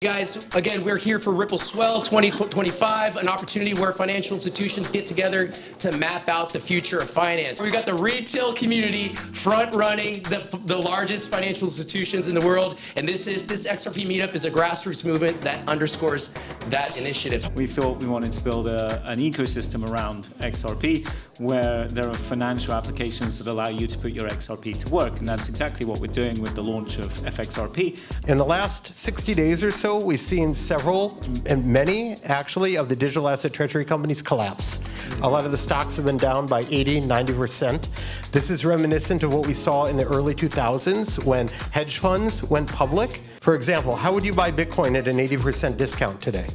Guys, again, we're here for Ripple Swell 2025, an opportunity where financial institutions get together to map out the future of finance. We've got the retail community front-running the largest financial institutions in the world, and this XRP Meetup is a grassroots movement that underscores that initiative. We thought we wanted to build an ecosystem around XRP where there are financial applications that allow you to put your XRP to work, and that's exactly what we're doing with the launch of FXRP. In the last 60 days or so, we've seen several, and many actually, of the digital asset treasury companies collapse. A lot of the stocks have been down by 80, 90%. This is reminiscent of what we saw in the early 2000s when hedge funds went public. For example, how would you buy Bitcoin at an 80% discount today?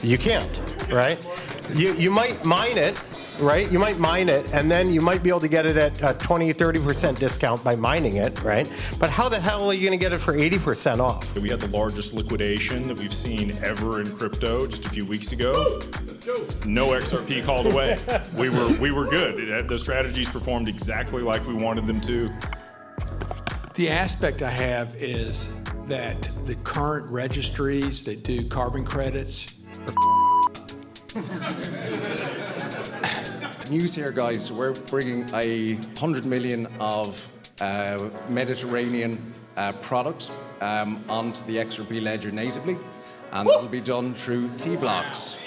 You can't, right? You might mine it, right? You might mine it, and then you might be able to get it at a 20, 30% discount by mining it, right? But how the hell are you going to get it for 80% off? We had the largest liquidation that we've seen ever in crypto just a few weeks ago. Let's go. No XRP called away. We were good. The strategies performed exactly like we wanted them to. The aspect I have is that the current registries that do carbon credits are News here, guys. We're bringing 100 million of Mediterranean products onto the XRP ledger natively, and it'll be done through T-blocks.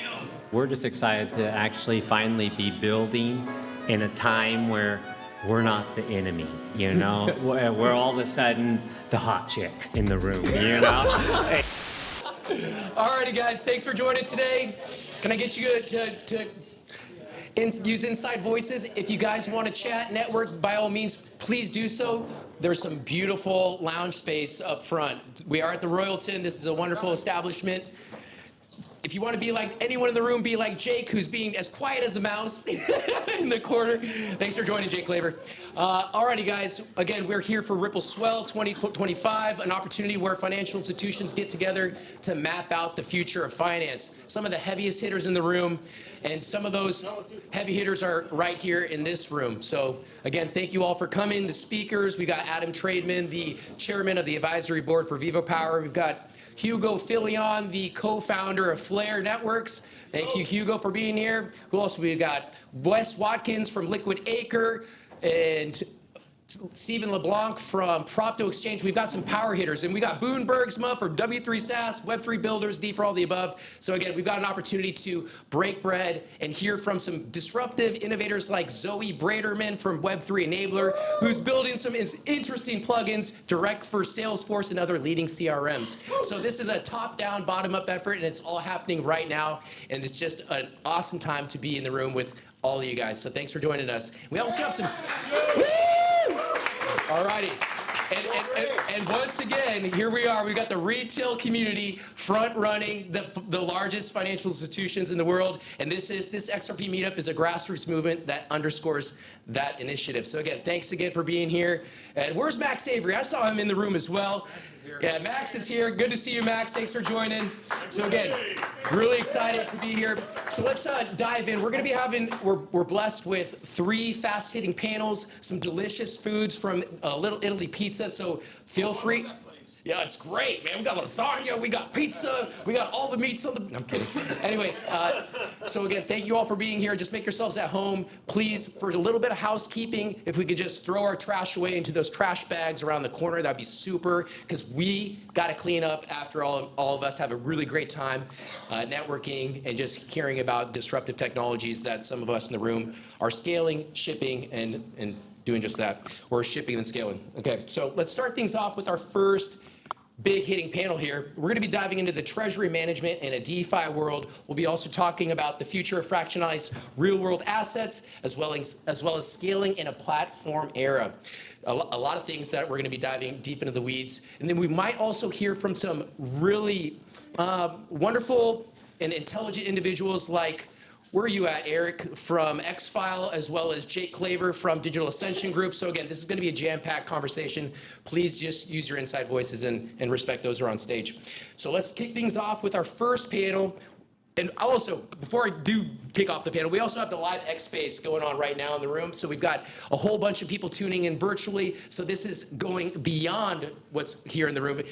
We're just excited to actually finally be building in a time where we're not the enemy, you know? We're all of a sudden the hot chick in the room, you know? Alrighty, guys, thanks for joining today. Can I get you to use inside voices? If you guys want to chat, network, by all means, please do so. There's some beautiful lounge space up front. We are at the Royalton. This is a wonderful establishment. If you want to be like anyone in the room, be like Jake, who's being as quiet as the mouse in the corner. Thanks for joining, Jake Claver. Alrighty, guys. Again, we're here for Ripple Swell 2025, an opportunity where financial institutions get together to map out the future of finance. Some of the heaviest hitters in the room, and some of those heavy hitters are right here in this room. So again, thank you all for coming. The speakers, we got Adam Traidman, the chairman of the advisory board for VivoPower. We've got Hugo Philion, the co-founder of Flare Networks. Thank you, Hugo, for being here. Who else? We've got Watkins from LiquidAcre and Stephen LeBlanc from Propto Exchange. We've got some power hitters, and we got Boone Bergsma from W3 SaaS, Web3 builders, D for all the above. So again, we've got an opportunity to break bread and hear from some disruptive innovators like Zoe Braiterman from Web3 Enabler, who's building some interesting plugins direct for Salesforce and other leading CRMs. So this is a top-down, bottom-up effort, and it's all happening right now, and it's just an awesome time to be in the room with all of you guys. So thanks for joining us. We also have some... All righty. And once again, here we are. We've got the retail community front-running the largest financial institutions in the world. And this XRP Meetup is a grassroots movement that underscores that initiative. So again, thanks again for being here. And where's Max Avery? I saw him in the room as well. Yeah, Max is here. Good to see you, Max. Thanks for joining. So again, really excited to be here. So let's dive in. We're going to be we're blessed with 3 fast-hitting panels, some delicious foods from Little Italy Pizza. So feel free. Yeah, it's great, man. We got lasagna, we got pizza, we got all the meats on the... No, I'm kidding. Anyways, so again, thank you all for being here. Just make yourselves at home. Please, for a little bit of housekeeping, if we could just throw our trash away into those trash bags around the corner, that'd be super, because we got to clean up after all of us have a really great time networking and just hearing about disruptive technologies that some of us in the room are scaling, shipping, and doing just that. We're shipping and scaling. Okay, so let's start things off with our first big hitting panel here. We're going to be diving into the treasury management in a DeFi world. We'll be also talking about the future of fractionalized real-world assets, as well as scaling in a platform era. A lot of things that we're going to be diving deep into the weeds. And then we might also hear from some really wonderful and intelligent individuals like, where are you at, Eric, from X-File, as well as Jake Claver from Digital Ascension Group. So again, this is going to be a jam-packed conversation. Please just use your inside voices and respect those who are on stage. So let's kick things off with our first panel. And also, before I do kick off the panel, we also have the live X Space going on right now in the room. So we've got a whole bunch of people tuning in virtually. So this is going beyond what's here in the room.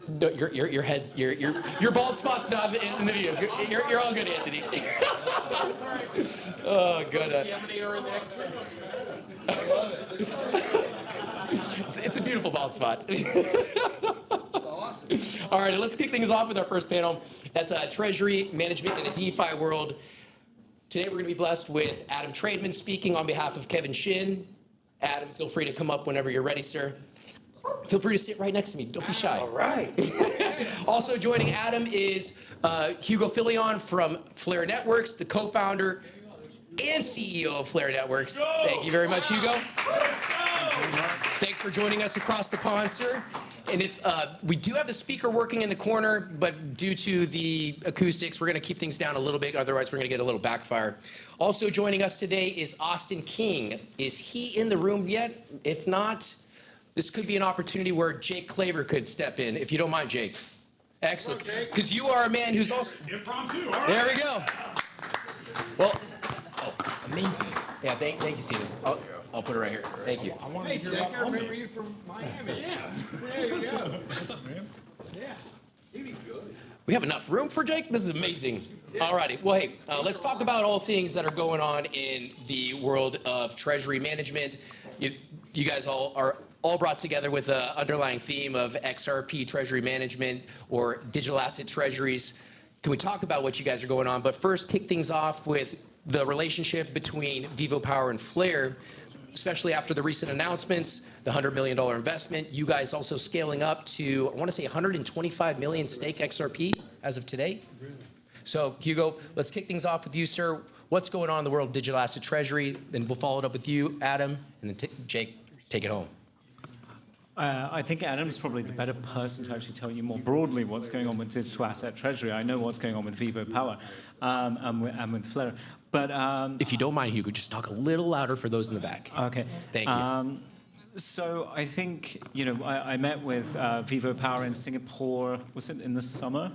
No, your head's your bald spot's not in the video. You're all good, Anthony. Oh, good. It's a beautiful bald spot. All right, let's kick things off with our first panel. That's Treasury management in a DeFi world. Today we're going to be blessed with Adam Traidman speaking on behalf of Kevin Shin. Adam, feel free to come up whenever you're ready, sir. Feel free to sit right next to me. Don't be shy. All right. Also joining Adam is Hugo Philion from Flare Networks, the co-founder and CEO of Flare Networks. Thank you very much, Hugo. Thanks for joining us across the pond, sir. And if we do have the speaker working in the corner, but due to the acoustics, we're going to keep things down a little bit. Otherwise, we're going to get a little backfire. Also joining us today is Austin King. Is he in the room yet? If not, this could be an opportunity where Jake Claver could step in, if you don't mind, Jake. Excellent. Because you are a man who's also... Impromptu, all right. There we go. Well, amazing. Yeah, thank you, Steven. I'll put it right here. Thank you. Hey, Jack, I remember you from Miami. Yeah. There you go. What's up, man? Yeah. Eating good. We have enough room for Jake? This is amazing. All righty. Well, hey, let's talk about all things that are going on in the world of treasury management. You guys are all brought together with an underlying theme of XRP treasury management or digital asset treasuries. Can we talk about what you guys are going on? But first, kick things off with the relationship between VivoPower and Flare, especially after the recent announcements, the $100 million investment. You guys also scaling up to, I want to say 125 million stake XRP as of today. So Hugo, let's kick things off with you, sir. What's going on in the world of digital asset treasury? Then we'll follow it up with you, Adam, and then Jake, take it home. I think Adam's probably the better person to actually tell you more broadly what's going on with digital asset treasury. I know what's going on with VivoPower and with Flare. But if you don't mind, Hugo, just talk a little louder for those in the back. Okay. Thank you. So I think, I met with VivoPower in Singapore, was it in the summer?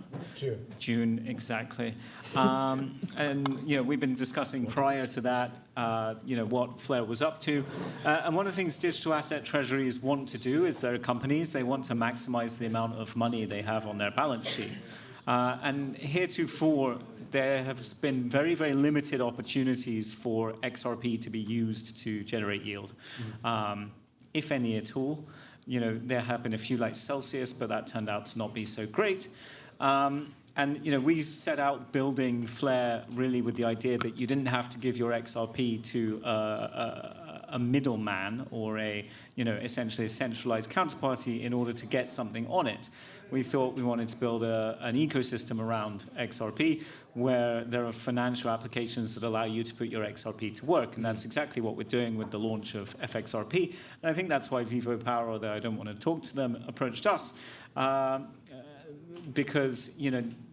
June, exactly. And, we've been discussing prior to that, what Flare was up to. And one of the things digital asset treasuries want to do is they're companies, they want to maximize the amount of money they have on their balance sheet. And heretofore, there have been very, very limited opportunities for XRP to be used to generate yield. If any at all. There have been a few like Celsius, but that turned out to not be so great. And we set out building Flare really with the idea that you didn't have to give your XRP to a middleman or essentially a centralized counterparty in order to get something on it. We thought we wanted to build an ecosystem around XRP where there are financial applications that allow you to put your XRP to work. And that's exactly what we're doing with the launch of FXRP. And I think that's why VivoPower, although I don't want to talk to them, approached us. Because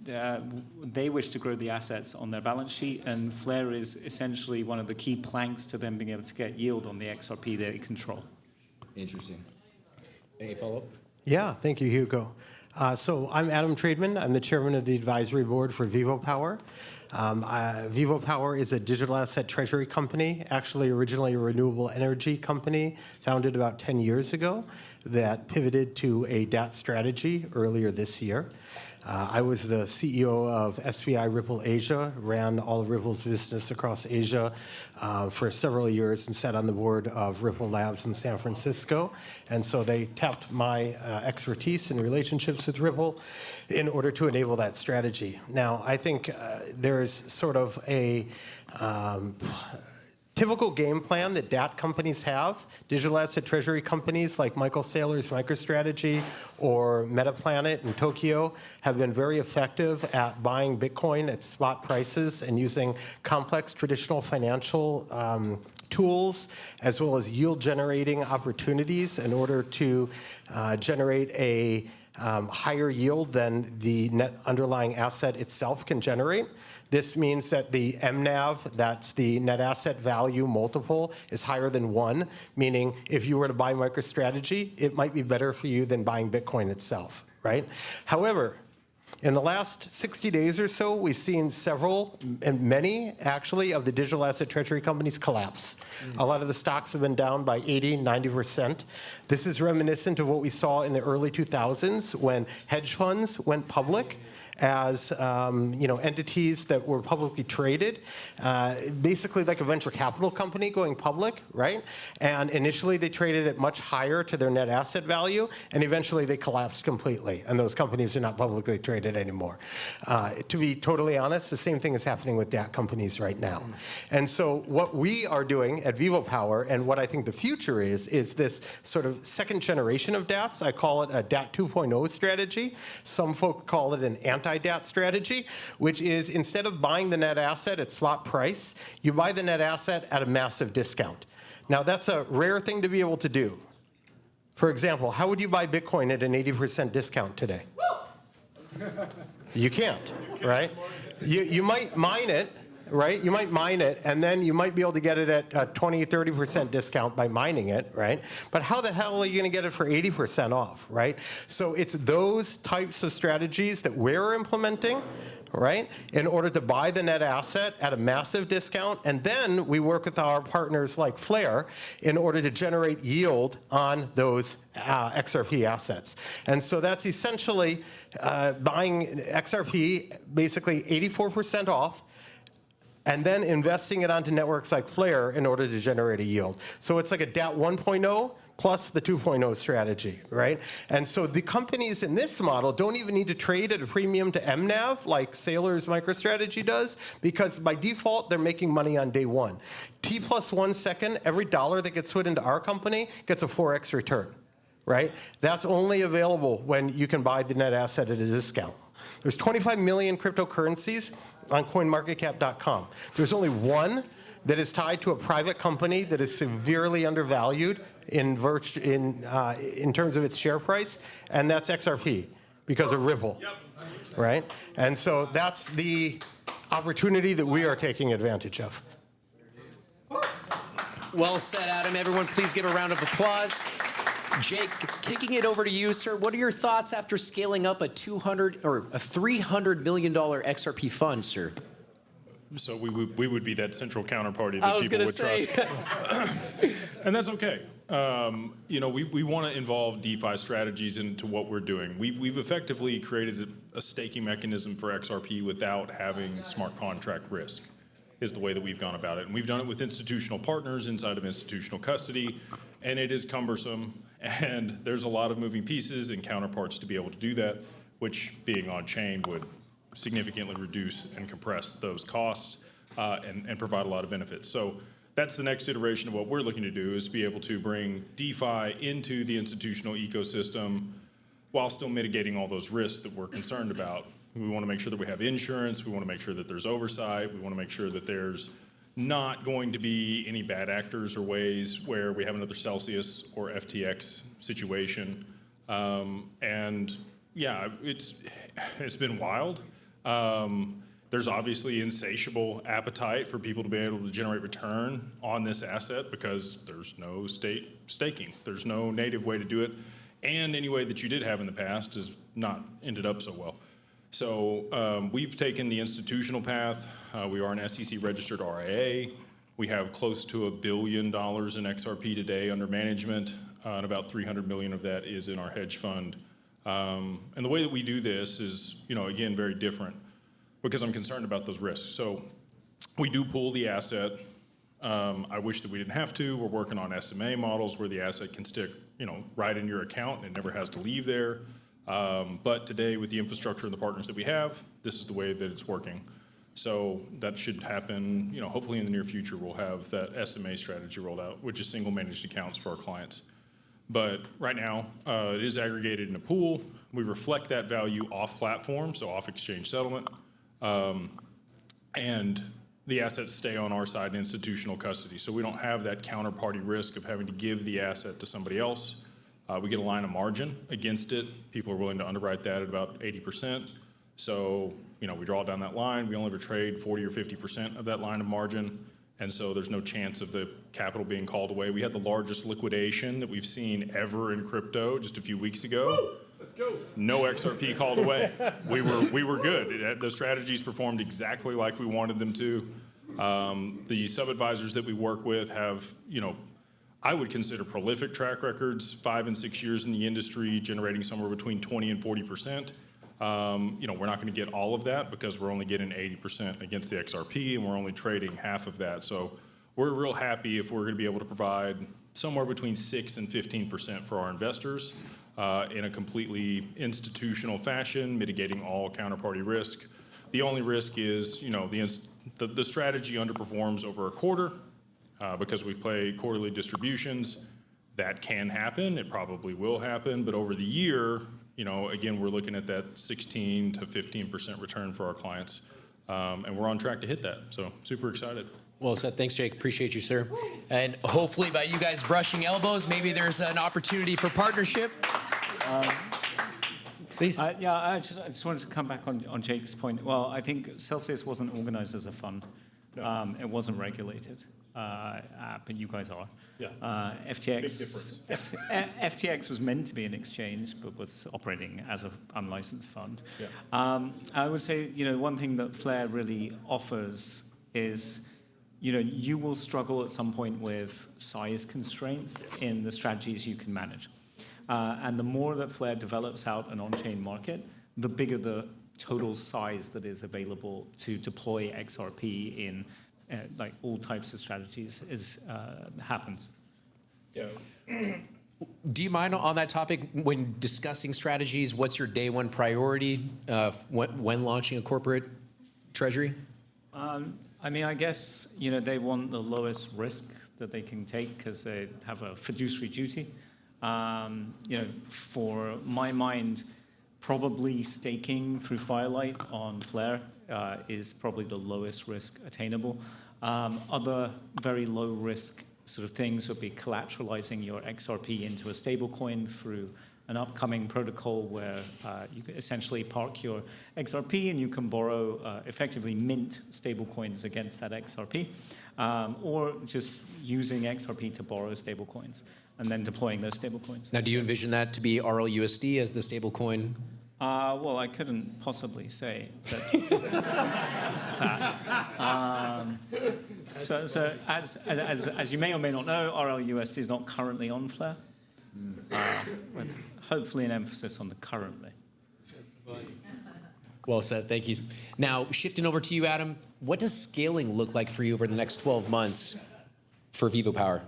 they wish to grow the assets on their balance sheet, and Flare is essentially one of the key planks to them being able to get yield on the XRP they control. Interesting. Any follow-up? Yeah, thank you, Hugo. So I'm Adam Traidman. I'm the chairman of the advisory board for VivoPower. VivoPower is a digital asset treasury company, actually originally a renewable energy company, founded about 10 years ago, that pivoted to a DAT strategy earlier this year. I was the CEO of SBI Ripple Asia, ran all of Ripple's business across Asia for several years, and sat on the board of Ripple Labs in San Francisco. And so they tapped my expertise and relationships with Ripple in order to enable that strategy. Now, I think there's sort of a typical game plan that DAT companies have. Digital asset treasury companies like Michael Saylor's MicroStrategy or Metaplanet in Tokyo have been very effective at buying Bitcoin at spot prices and using complex traditional financial tools as well as yield generating opportunities in order to generate a higher yield than the net underlying asset itself can generate. This means that the MNAV, that's the net asset value multiple, is higher than 1, meaning if you were to buy MicroStrategy, it might be better for you than buying Bitcoin itself, right? However, In the last 60 days or so, we've seen several, and many actually, of the digital asset treasury companies collapse. A lot of the stocks have been down by 80, 90%. This is reminiscent of what we saw in the early 2000s when hedge funds went public as entities that were publicly traded, basically like a venture capital company going public, right? And initially they traded at much higher to their net asset value, and eventually they collapsed completely, and those companies are not publicly traded anymore. To be totally honest, the same thing is happening with DAT companies right now. And so what we are doing at VivoPower, and what I think the future is this sort of second generation of DATs. I call it a DAT 2.0 strategy. Some folk call it an anti-DAT strategy, which is instead of buying the net asset at spot price, you buy the net asset at a massive discount. Now, that's a rare thing to be able to do. For example, how would you buy Bitcoin at an 80% discount today? You can't, right? You might mine it, right? You might mine it, and then you might be able to get it at a 20, 30% discount by mining it, right? But how the hell are you going to get it for 80% off, right? So it's those types of strategies that we're implementing, right, in order to buy the net asset at a massive discount. And then we work with our partners like Flare in order to generate yield on those XRP assets. And so that's essentially buying XRP basically 84% off, and then investing it onto networks like Flare in order to generate a yield. So it's like a DAT 1.0 plus the 2.0 strategy, right? And so the companies in this model don't even need to trade at a premium to MNAV like Saylor's MicroStrategy does, because by default, they're making money on day one. T plus 1 second, every dollar that gets put into our company gets a 4x return, right? That's only available when you can buy the net asset at a discount. There's 25 million cryptocurrencies on coinmarketcap.com. There's only one that is tied to a private company that is severely undervalued in terms of its share price, and that's XRP because of Ripple, right? And so that's the opportunity that we are taking advantage of. Well said, Adam. Everyone, please give a round of applause. Jake, kicking it over to you, sir. What are your thoughts after scaling up a $300 million XRP fund, sir? So we would be that central counterparty that people would trust. And that's okay. We want to involve DeFi strategies into what we're doing. We've effectively created a staking mechanism for XRP without having smart contract risk, is the way that we've gone about it. And we've done it with institutional partners inside of institutional custody, and it is cumbersome, and there's a lot of moving pieces and counterparts to be able to do that, which being on chain would significantly reduce and compress those costs and provide a lot of benefits. So that's the next iteration of what we're looking to do, is be able to bring DeFi into the institutional ecosystem while still mitigating all those risks that we're concerned about. We want to make sure that we have insurance. We want to make sure that there's oversight. We want to make sure that there's not going to be any bad actors or ways where we have another Celsius or FTX situation. And yeah, it's been wild. There's obviously insatiable appetite for people to be able to generate return on this asset because there's no staking. There's no native way to do it. And any way that you did have in the past has not ended up so well. So we've taken the institutional path. We are an SEC registered RIA. We have close to $1 billion in XRP today under management, and about 300 million of that is in our hedge fund. And the way that we do this is, again, very different because I'm concerned about those risks. So we do pool the asset. I wish that we didn't have to. We're working on SMA models where the asset can stick, right in your account and it never has to leave there. But today, with the infrastructure and the partners that we have, this is the way that it's working. So that should happen, hopefully in the near future, we'll have that SMA strategy rolled out, which is single managed accounts for our clients. But right now, it is aggregated in a pool. We reflect that value off platform, so off exchange settlement. And the assets stay on our side in institutional custody. So we don't have that counterparty risk of having to give the asset to somebody else. We get a line of margin against it. People are willing to underwrite that at about 80%. So, we draw down that line. We only ever trade 40 or 50% of that line of margin. And so there's no chance of the capital being called away. We had the largest liquidation that we've seen ever in crypto just a few weeks ago. No XRP called away. We were good. The strategies performed exactly like we wanted them to. The sub-advisors that we work with have, I would consider prolific track records, 5 and 6 years in the industry, generating somewhere between 20 and 40%. We're not going to get all of that because we're only getting 80% against the XRP, and we're only trading half of that. So we're real happy if we're going to be able to provide somewhere between 6 and 15% for our investors in a completely institutional fashion, mitigating all counterparty risk. The only risk is, the strategy underperforms over a quarter because we play quarterly distributions. That can happen. It probably will happen. But over the year, again, we're looking at that 16 to 15% return for our clients. And we're on track to hit that. So super excited. Well said. Thanks, Jake. Appreciate you, sir. And hopefully by you guys brushing elbows, maybe there's an opportunity for partnership. Please. I just wanted to come back on Jake's point. Well, I think Celsius wasn't organized as a fund. No. It wasn't regulated, but you guys are. Yeah. FTX. Big difference. FTX was meant to be an exchange, but was operating as an unlicensed fund. Yeah. I would say, one thing that Flare really offers is, you will struggle at some point with size constraints in the strategies you can manage. And the more that Flare develops out an on-chain market, the bigger the total size that is available to deploy XRP in like all types of strategies happens. Yeah. Do you mind on that topic, when discussing strategies, what's your day one priority when launching a corporate treasury? I guess, they want the lowest risk that they can take because they have a fiduciary duty. For my mind, probably staking through Firelight on Flare is probably the lowest risk attainable. Other very low risk sort of things would be collateralizing your XRP into a stablecoin through an upcoming protocol where you can essentially park your XRP and you can borrow, effectively mint stablecoins against that XRP, or just using XRP to borrow stablecoins and then deploying those stablecoins. Now, do you envision that to be RLUSD as the stablecoin? Well, I couldn't possibly say that. So as you may or may not know, RLUSD is not currently on Flare, with hopefully an emphasis on the currently. Well said. Thank you. Now, shifting over to you, Adam, what does scaling look like for you over the next 12 months for VivoPower?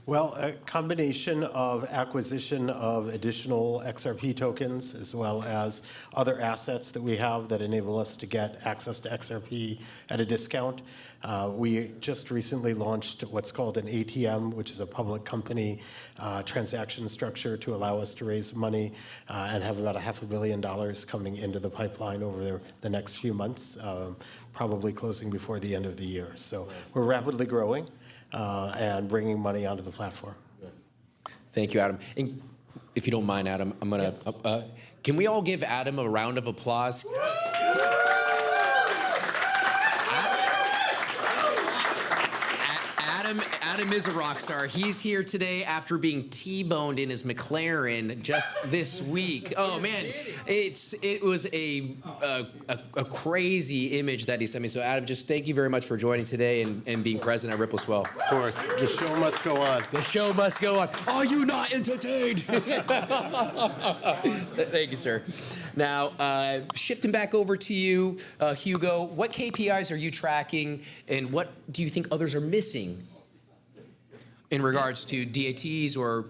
Well, a combination of acquisition of additional XRP tokens as well as other assets that we have that enable us to get access to XRP at a discount. We just recently launched what's called an ATM, which is a public company transaction structure to allow us to raise money and have about $500 million coming into the pipeline over the next few months, probably closing before the end of the year. So we're rapidly growing. And bringing money onto the platform. Thank you, Adam. And if you don't mind, Adam, I'm going to, can we all give Adam a round of applause? Adam is a rock star. He's here today after being T-boned in his McLaren just this week. Oh man, it was a crazy image that he sent me. So Adam, just thank you very much for joining today and being present at Ripple Swell. Of course, the show must go on. The show must go on. Are you not entertained? Thank you, sir. Now, shifting back over to you, Hugo, what KPIs are you tracking and what do you think others are missing in regards to DATs or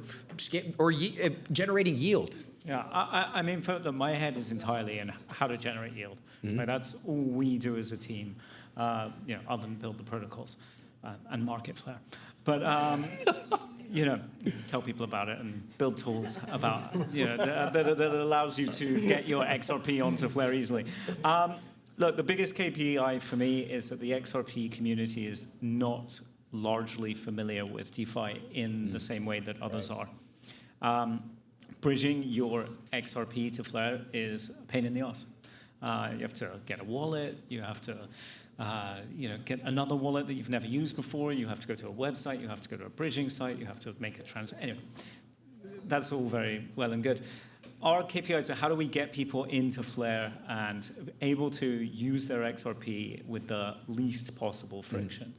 generating yield? Yeah, I mean, my head is entirely in how to generate yield. Mm-hmm. Right? That's all we do as a team, other than build the protocols and market Flare. But, tell people about it and build tools about, that allows you to get your XRP onto Flare easily. Look, the biggest KPI for me is that the XRP community is not largely familiar with DeFi in the same way that others are. Bridging your XRP to Flare is a pain in the ass. You have to get a wallet. You have to, get another wallet that you've never used before. You have to go to a website. You have to go to a bridging site. You have to make a anyway, that's all very well and good. our KPIs are how do we get people into Flare and able to use their XRP with the least possible friction.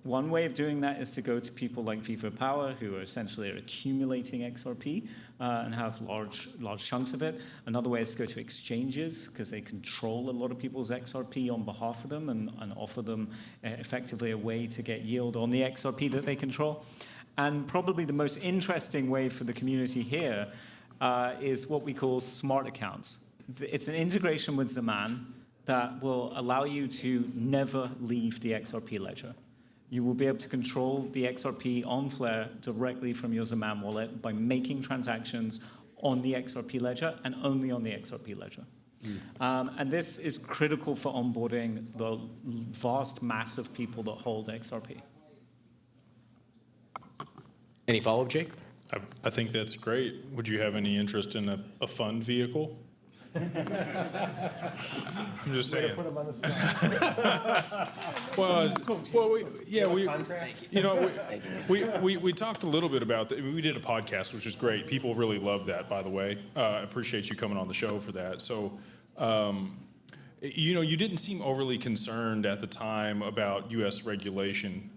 One way of doing that is to go to people like VivoPower, who are essentially accumulating XRP and have large chunks of it. Another way is to go to exchanges, because they control a lot of people's XRP on behalf of them and offer them effectively a way to get yield on the XRP that they control. And probably the most interesting way for the community here is what we call smart accounts. It's an integration with Zaman that will allow you to never leave the XRP ledger. You will be able to control the XRP on Flare directly from your Zaman wallet by making transactions on the XRP ledger and only on the XRP ledger. And this is critical for onboarding the vast mass of people that hold XRP. Any follow-up, Jake? I think that's great. Would you have any interest in a fund vehicle? I'm just saying. Put them on the spot. We talked a little bit about that. We did a podcast, which was great. People really loved that, by the way. I appreciate you coming on the show for that. So, you didn't seem overly concerned at the time about U.S. regulation.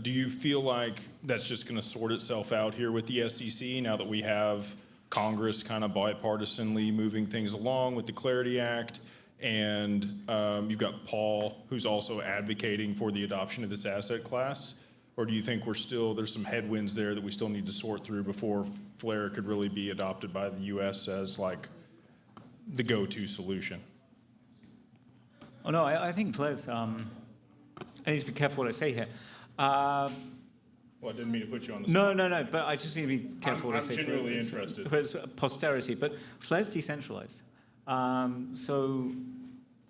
Do you feel like that's just going to sort itself out here with the SEC now that we have Congress kind of bipartisanly moving things along with the Clarity Act, and you've got Paul, who's also advocating for the adoption of this asset class? Or do you think there's some headwinds there that we still need to sort through before Flare could really be adopted by the U.S. as like the go-to solution? Oh no, I think Flare's. I need to be careful what I say here. Well, I didn't mean to put you on the spot. No, but I just need to be careful what I say. I'm genuinely interested. For its posterity, but Flare's decentralized. So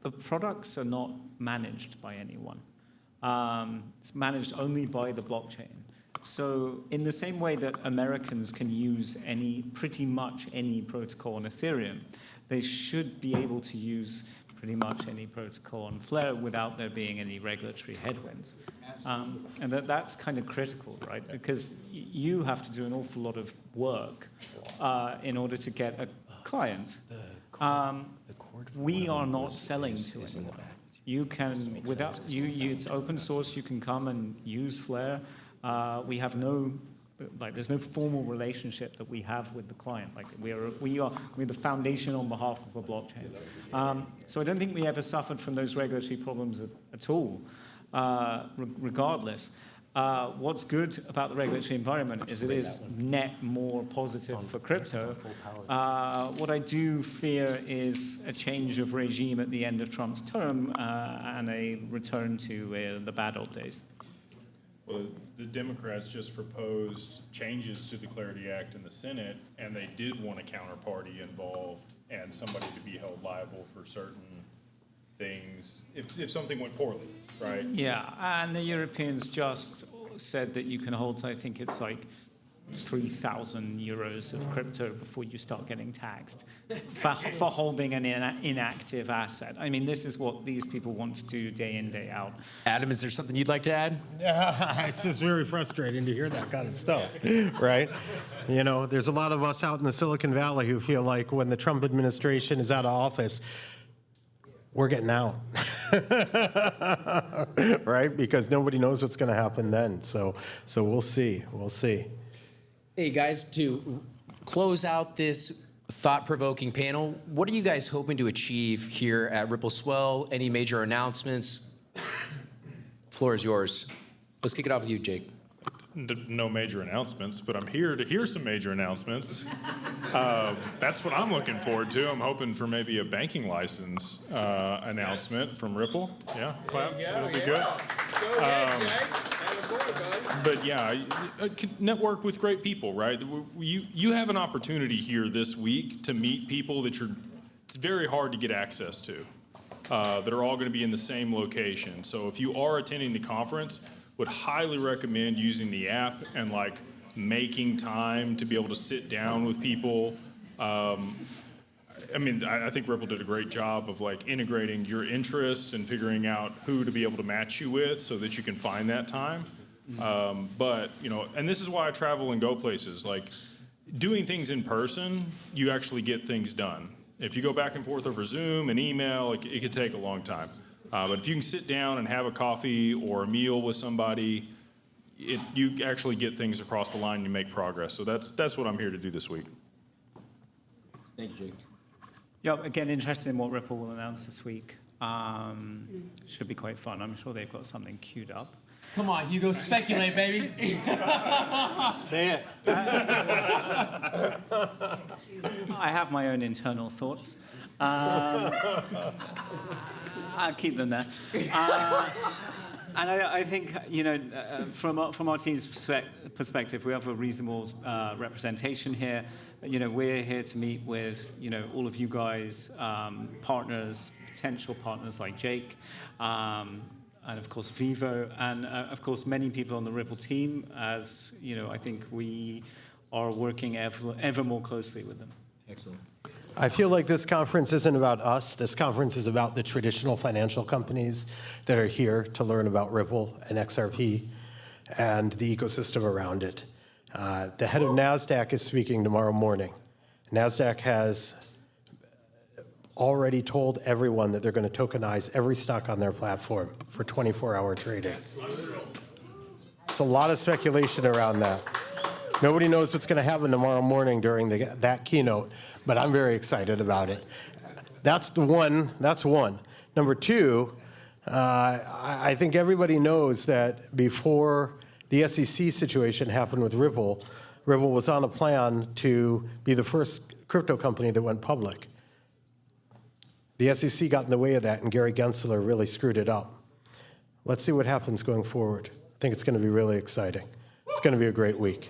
the products are not managed by anyone. It's managed only by the blockchain. So in the same way that Americans can use pretty much any protocol on Ethereum, they should be able to use pretty much any protocol on Flare without there being any regulatory headwinds. And that's kind of critical, right? Because you have to do an awful lot of work in order to get a client. We are not selling to anyone. You can, without it's open source. You can come and use Flare. We have there's no formal relationship that we have with the client. Like we're the foundation on behalf of a blockchain. So I don't think we ever suffered from those regulatory problems at all. Regardless, what's good about the regulatory environment is it is net more positive for crypto. What I do fear is a change of regime at the end of Trump's term and a return to the bad old days. Well, the Democrats just proposed changes to the Clarity Act in the Senate, and they did want a counterparty involved and somebody to be held liable for certain things if something went poorly, right? Yeah, and the Europeans just said that you can hold, I think it's like 3,000 euros of crypto before you start getting taxed for holding an inactive asset. I mean, this is what these people want to do day in, day out. Adam, is there something you'd like to add? Yeah, it's just very frustrating to hear that kind of stuff, right? There's a lot of us out in the Silicon Valley who feel like when the Trump administration is out of office, we're getting out, right? Because nobody knows what's going to happen then. So we'll see. Hey guys, to close out this thought-provoking panel, what are you guys hoping to achieve here at Ripple Swell? Any major announcements? Floor is yours. Let's kick it off with you, Jake. No major announcements, but I'm here to hear some major announcements. That's what I'm looking forward to. I'm hoping for maybe a banking license announcement from Ripple. Yeah, clap. It'll be good. But yeah, network with great people, right? You have an opportunity here this week to meet people that it's very hard to get access to, that are all going to be in the same location. So if you are attending the conference, would highly recommend using the app and like making time to be able to sit down with people. I think Ripple did a great job of like integrating your interests and figuring out who to be able to match you with so that you can find that time. But and this is why I travel and go places. Like, doing things in person, you actually get things done. If you go back and forth over Zoom and email, it could take a long time. But if you can sit down and have a coffee or a meal with somebody, you actually get things across the line and you make progress. So that's what I'm here to do this week. Thank you, Jake. Yeah, again, interested in what Ripple will announce this week. Should be quite fun. I'm sure they've got something queued up. Come on, Hugo, speculate, baby. Say it. I have my own internal thoughts. I'll keep them there. And I think, from our team's perspective, we have a reasonable representation here. We're here to meet with, all of you guys, partners, potential partners like Jake, and of course Vivo, and of course many people on the Ripple team, as, I think we are working ever more closely with them. Excellent. I feel like this conference isn't about us. This conference is about the traditional financial companies that are here to learn about Ripple and XRP and the ecosystem around it. The head of NASDAQ is speaking tomorrow morning. NASDAQ has already told everyone that they're going to tokenize every stock on their platform for 24-hour trading. It's a lot of speculation around that. Nobody knows what's going to happen tomorrow morning during that keynote, but I'm very excited about it. That's one. Number two, I think everybody knows that before the SEC situation happened with Ripple, Ripple was on a plan to be the first crypto company that went public. The SEC got in the way of that, and Gary Gensler really screwed it up. Let's see what happens going forward. I think it's going to be really exciting. It's going to be a great week.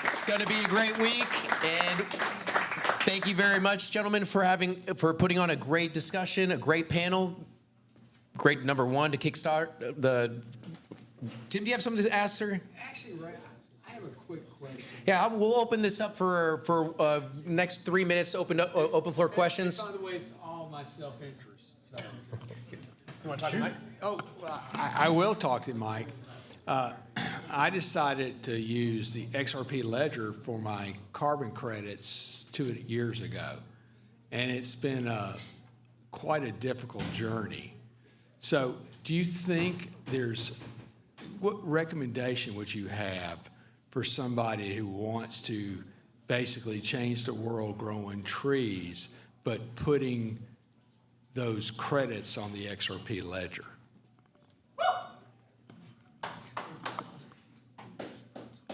It's going to be a great week, and thank you very much, gentlemen, for putting on a great discussion, a great panel. Great number one to kickstart the. Tim, do you have something to ask, sir? Actually, Ray, I have a quick question. Yeah, we'll open this up for next 3 minutes. Open floor questions. By the way, it's all my self-interest. So. You want to talk to Mike? Oh, well, I will talk to Mike. I decided to use the XRP ledger for my carbon credits 2 years ago, and it's been quite a difficult journey. So do you think what recommendation would you have for somebody who wants to basically change the world growing trees, but putting those credits on the XRP ledger?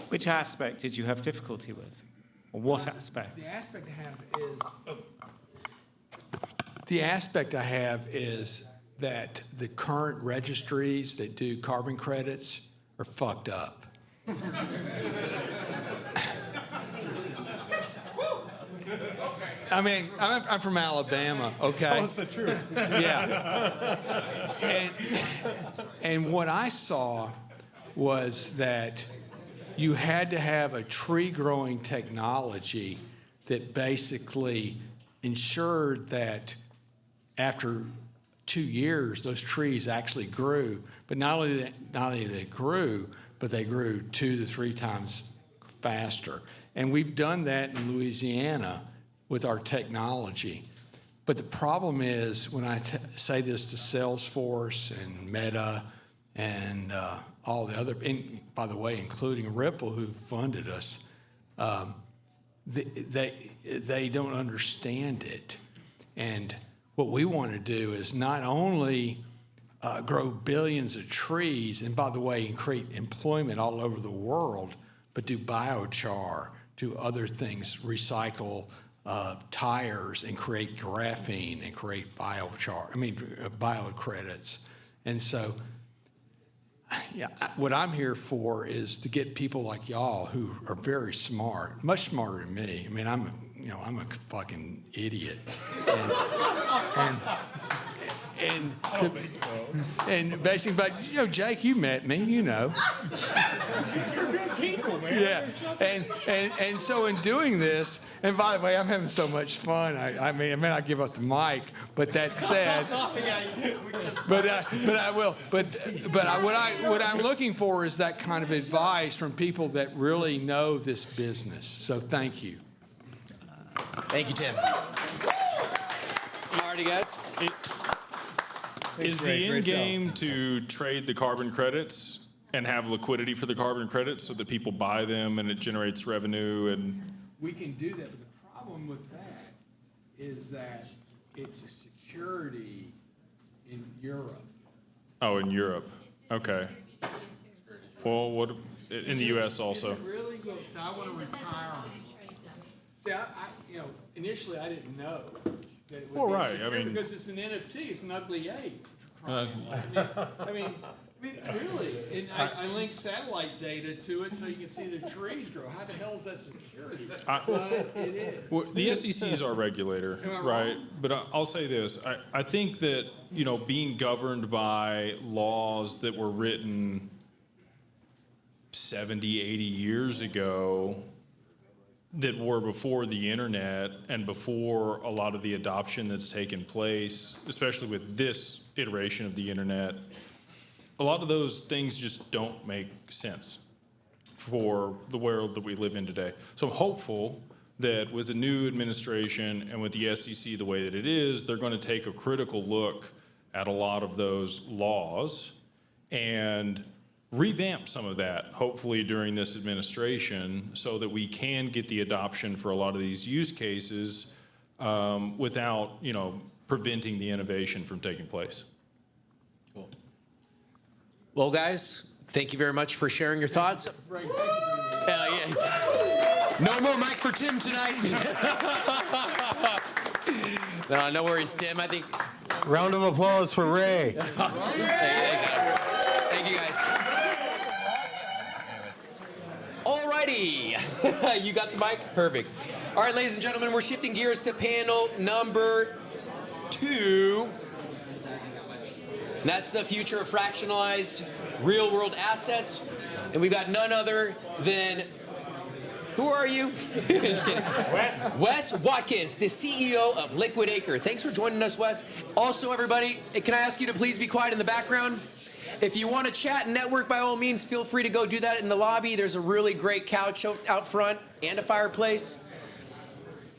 Which aspect did you have difficulty with? Or what aspect? The aspect I have is that the current registries that do carbon credits are fucked up. I mean, I'm from Alabama, okay? Tell us the truth. Yeah. And what I saw was that you had to have a tree growing technology that basically ensured that after 2 years, those trees actually grew. But not only they grew, but they grew 2 to 3 times faster. And we've done that in Louisiana with our technology. But the problem is, when I say this to Salesforce and Meta and all the other, and by the way, including Ripple, who funded us, they don't understand it. And what we want to do is not only grow billions of trees, and by the way, create employment all over the world, but do biochar, do other things, recycle tires and create graphene and create biocredits. And so, yeah, what I'm here for is to get people like y'all who are very smart, much smarter than me. I mean, I'm a fucking idiot. and basically, but Jake, you met me, You're good people, man. Yeah, and so in doing this, and by the way, I'm having so much fun. I mean, I give up the mic, but that said, but I will. But what I'm looking for is that kind of advice from people that really know this business. So thank you. Thank you, Tim. Alrighty, guys. Is the end game to trade the carbon credits and have liquidity for the carbon credits so that people buy them and it generates revenue? And We can do that, but the problem with that is that it's a security in Europe. oh, in Europe, okay. Well, what in the U.S. also? Is it really good? So I want to retire. See, initially I didn't know that it would Well, be right, secure I mean- because it's an NFT, it's an ugly ape. I mean, really, and I link satellite data to it so you can see the trees grow. How the hell is that security? But it is. Well, the SEC is our regulator, Am I right? wrong? But I'll say this. I think that, being governed by laws that were written 70, 80 years ago that were before the internet and before a lot of the adoption that's taken place, especially with this iteration of the internet, a lot of those things just don't make sense for the world that we live in today. So I'm hopeful that with the new administration and with the SEC the way that it is, they're going to take a critical look at a lot of those laws and revamp some of that, hopefully during this administration, so that we can get the adoption for a lot of these use cases without, preventing the innovation from taking place. Cool. Well, guys, thank you very much for sharing your thoughts. No more mic for Tim tonight. No worries, Tim. I think. Round of applause for Ray. Thank you, guys. Alrighty. You got the mic? Perfect. All right, ladies and gentlemen, we're shifting gears to panel number 2. And that's the future of fractionalized real-world assets. And we've got none other than, who are you? Just kidding. Wes Watkins, the CEO of LiquidAcre. Thanks for joining us, Wes. Also, everybody, can I ask you to please be quiet in the background? If you want to chat and network, by all means, feel free to go do that in the lobby. There's a really great couch out front and a fireplace.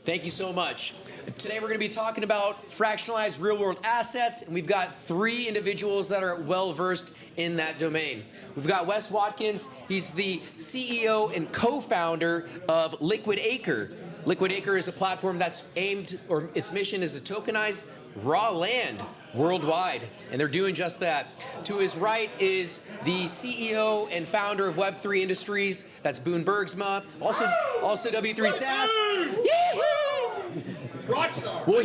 Thank you so much. Today we're going to be talking about fractionalized real-world assets, and we've got 3 individuals that are well-versed in that domain. We've got Wes Watkins. He's the CEO and co-founder of LiquidAcre. LiquidAcre is a platform that's aimed, or its mission is to tokenize raw land worldwide, and they're doing just that. To his right is the CEO and founder of Web3 Industries. That's Boone Bergsma. Also W3 SaaS. Rockstar. We'll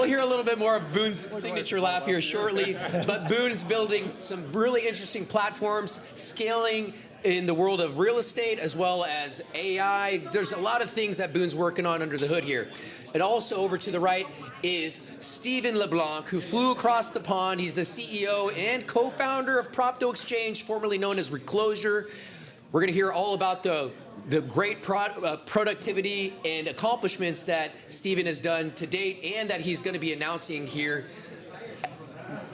hear a little bit more of Boone's signature laugh here shortly. But Boone's building some really interesting platforms, scaling in the world of real estate as well as AI. There's a lot of things that Boone's working on under the hood here. And also over to the right is Stephen LeBlanc, who flew across the pond. He's the CEO and co-founder of Propto Exchange, formerly known as Reclosure. We're going to hear all about the great productivity and accomplishments that Stephen has done to date and that he's going to be announcing here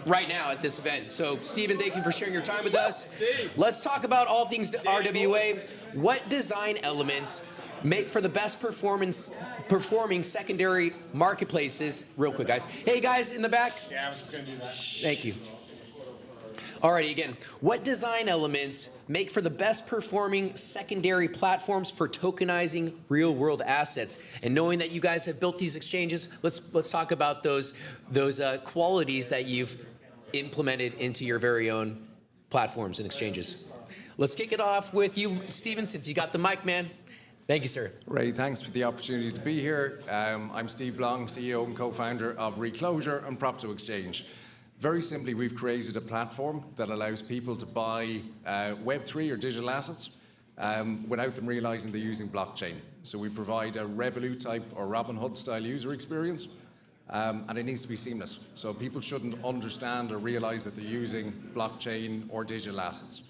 right now at this event. So, Stephen, thank you for sharing your time with us. Let's talk about all things RWA. What design elements make for the best performing secondary marketplaces? Real quick, guys. Hey, guys in the back. Yeah, I'm just going to do that. Thank you. Alrighty, again, what design elements make for the best performing secondary platforms for tokenizing real world assets? And knowing that you guys have built these exchanges, let's talk about those qualities that you've implemented into your very own platforms and exchanges. Let's kick it off with you, Stephen, since you got the mic, man. Thank you, sir. Ray, thanks for the opportunity to be here. I'm Steve Blanc, CEO and co-founder of Reclosure and Propto Exchange. Very simply, we've created a platform that allows people to buy Web3 or digital assets without them realizing they're using blockchain. So we provide a Revolut type or Robinhood style user experience and it needs to be seamless. So people shouldn't understand or realize that they're using blockchain or digital assets.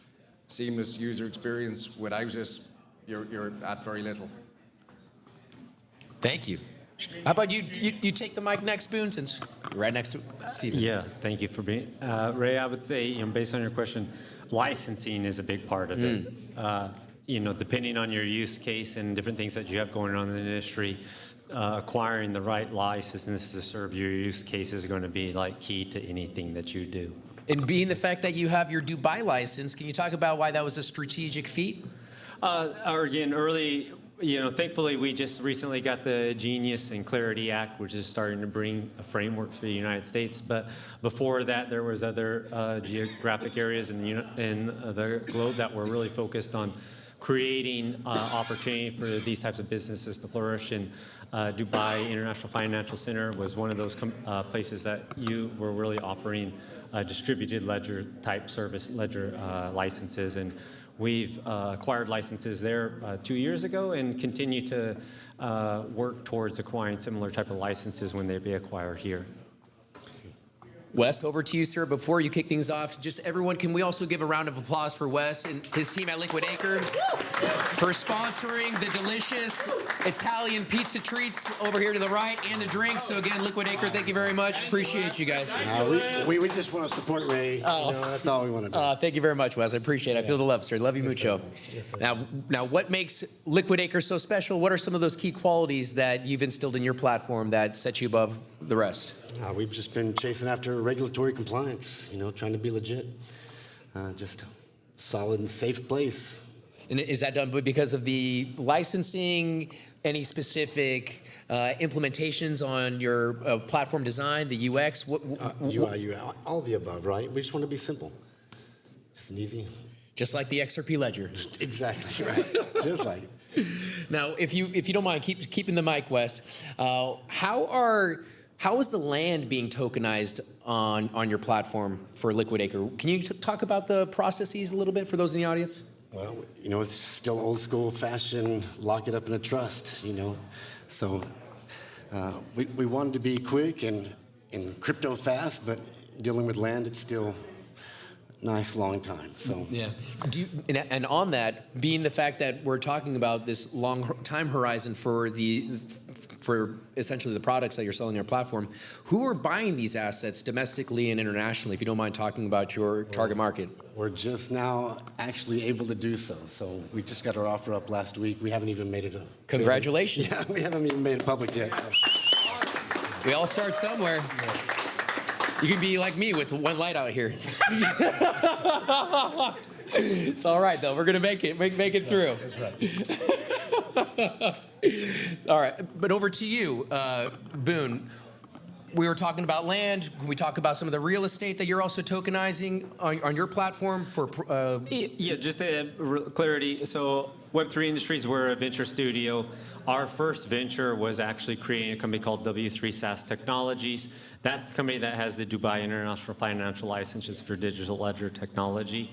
Seamless user experience. Without it, you're at very little. Thank you. How about you take the mic next, Boone, since you're right next to Stephen. Yeah, thank you for being. Ray, I would say, based on your question, licensing is a big part of it. Depending on your use case and different things that you have going on in the industry, acquiring the right licenses to serve your use case is going to be like key to anything that you do. And being the fact that you have your Dubai license, can you talk about why that was a strategic feat? Thankfully, we just recently got the Genius and Clarity Act, which is starting to bring a framework for the United States. But before that, there was other geographic areas in the globe that were really focused on creating opportunity for these types of businesses to flourish. And Dubai International Financial Center was one of those places that you were really offering distributed ledger type service ledger licenses. And we've acquired licenses there 2 years ago and continue to work towards acquiring similar type of licenses when they be acquired here. Wes, over to you, sir. Before you kick things off, just everyone, can we also give a round of applause for Wes and his team at LiquidAcre for sponsoring the delicious Italian pizza treats over here to the right and the drinks. So again, LiquidAcre, thank you very much. Appreciate you guys. We just want to support Ray. That's all we want to do. Thank you very much, Wes. I appreciate it. I feel the love, sir. Love you mucho. Now, what makes LiquidAcre so special? What are some of those key qualities that you've instilled in your platform that set you above the rest? We've just been chasing after regulatory compliance, trying to be legit. Just a solid and safe place. And is that done because of the licensing, any specific implementations on your platform design, the UX? UI, all of the above, right? We just want to be simple. Just an easy. Just like the XRP ledger. Exactly, right. Just like it. Now, if you don't mind, keeping the mic, Wes, how is the land being tokenized on your platform for LiquidAcre? Can you talk about the processes a little bit for those in the audience? Well, it's still old school fashion, lock it up in a trust, So we wanted to be quick and crypto fast, but dealing with land, it's still nice long time. So yeah. And on that, being the fact that we're talking about this long time horizon for essentially the products that you're selling on your platform, who are buying these assets domestically and internationally, if you don't mind talking about your target market? We're just now actually able to do so. So we just got our offer up last week. We haven't even made it up. Congratulations. We haven't even made it public yet. So. We all start somewhere. You can be like me with one light out here. It's all right, though. We're going to make it through. That's right. All right. But over to you, Boone. We were talking about land. Can we talk about some of the real estate that you're also tokenizing on your platform for? Yeah, just clarity. So Web3 Industries, we're a venture studio. Our first venture was actually creating a company called W3 SaaS Technologies. That's the company that has the Dubai International Financial Licenses for digital ledger technology.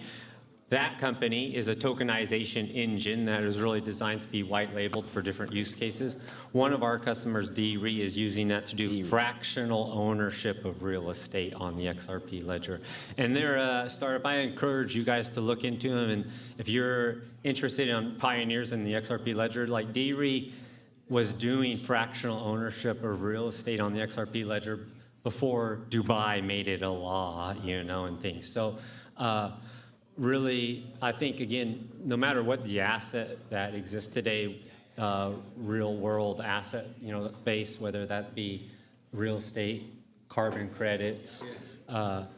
That company is a tokenization engine that is really designed to be white labeled for different use cases. One of our customers, DRE, is using that to do fractional ownership of real estate on the XRP ledger. And they're a startup. I encourage you guys to look into them. And if you're interested in pioneers in the XRP ledger, like DRE was doing fractional ownership of real estate on the XRP ledger before Dubai made it a law, and things. So, really, I think, again, no matter what the asset that exists today, real world asset, base, whether that be real estate, carbon credits,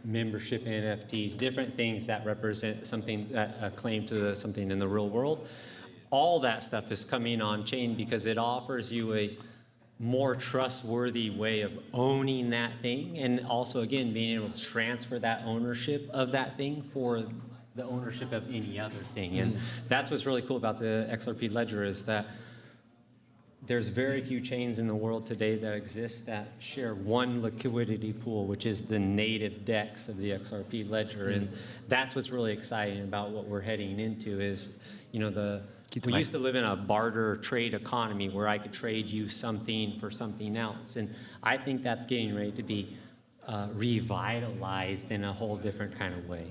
membership NFTs, different things that represent something, that claim to something in the real world, all that stuff is coming on chain because it offers you a more trustworthy way of owning that thing, and also, again, being able to transfer that ownership of that thing for the ownership of any other thing. And that's what's really cool about the XRP ledger is that there's very few chains in the world today that exist that share one liquidity pool, which is the native DEX of the XRP ledger. And that's what's really exciting about what we're heading into is, We used to live in a barter trade economy where I could trade you something for something else. And I think that's getting ready to be revitalized in a whole different kind of way.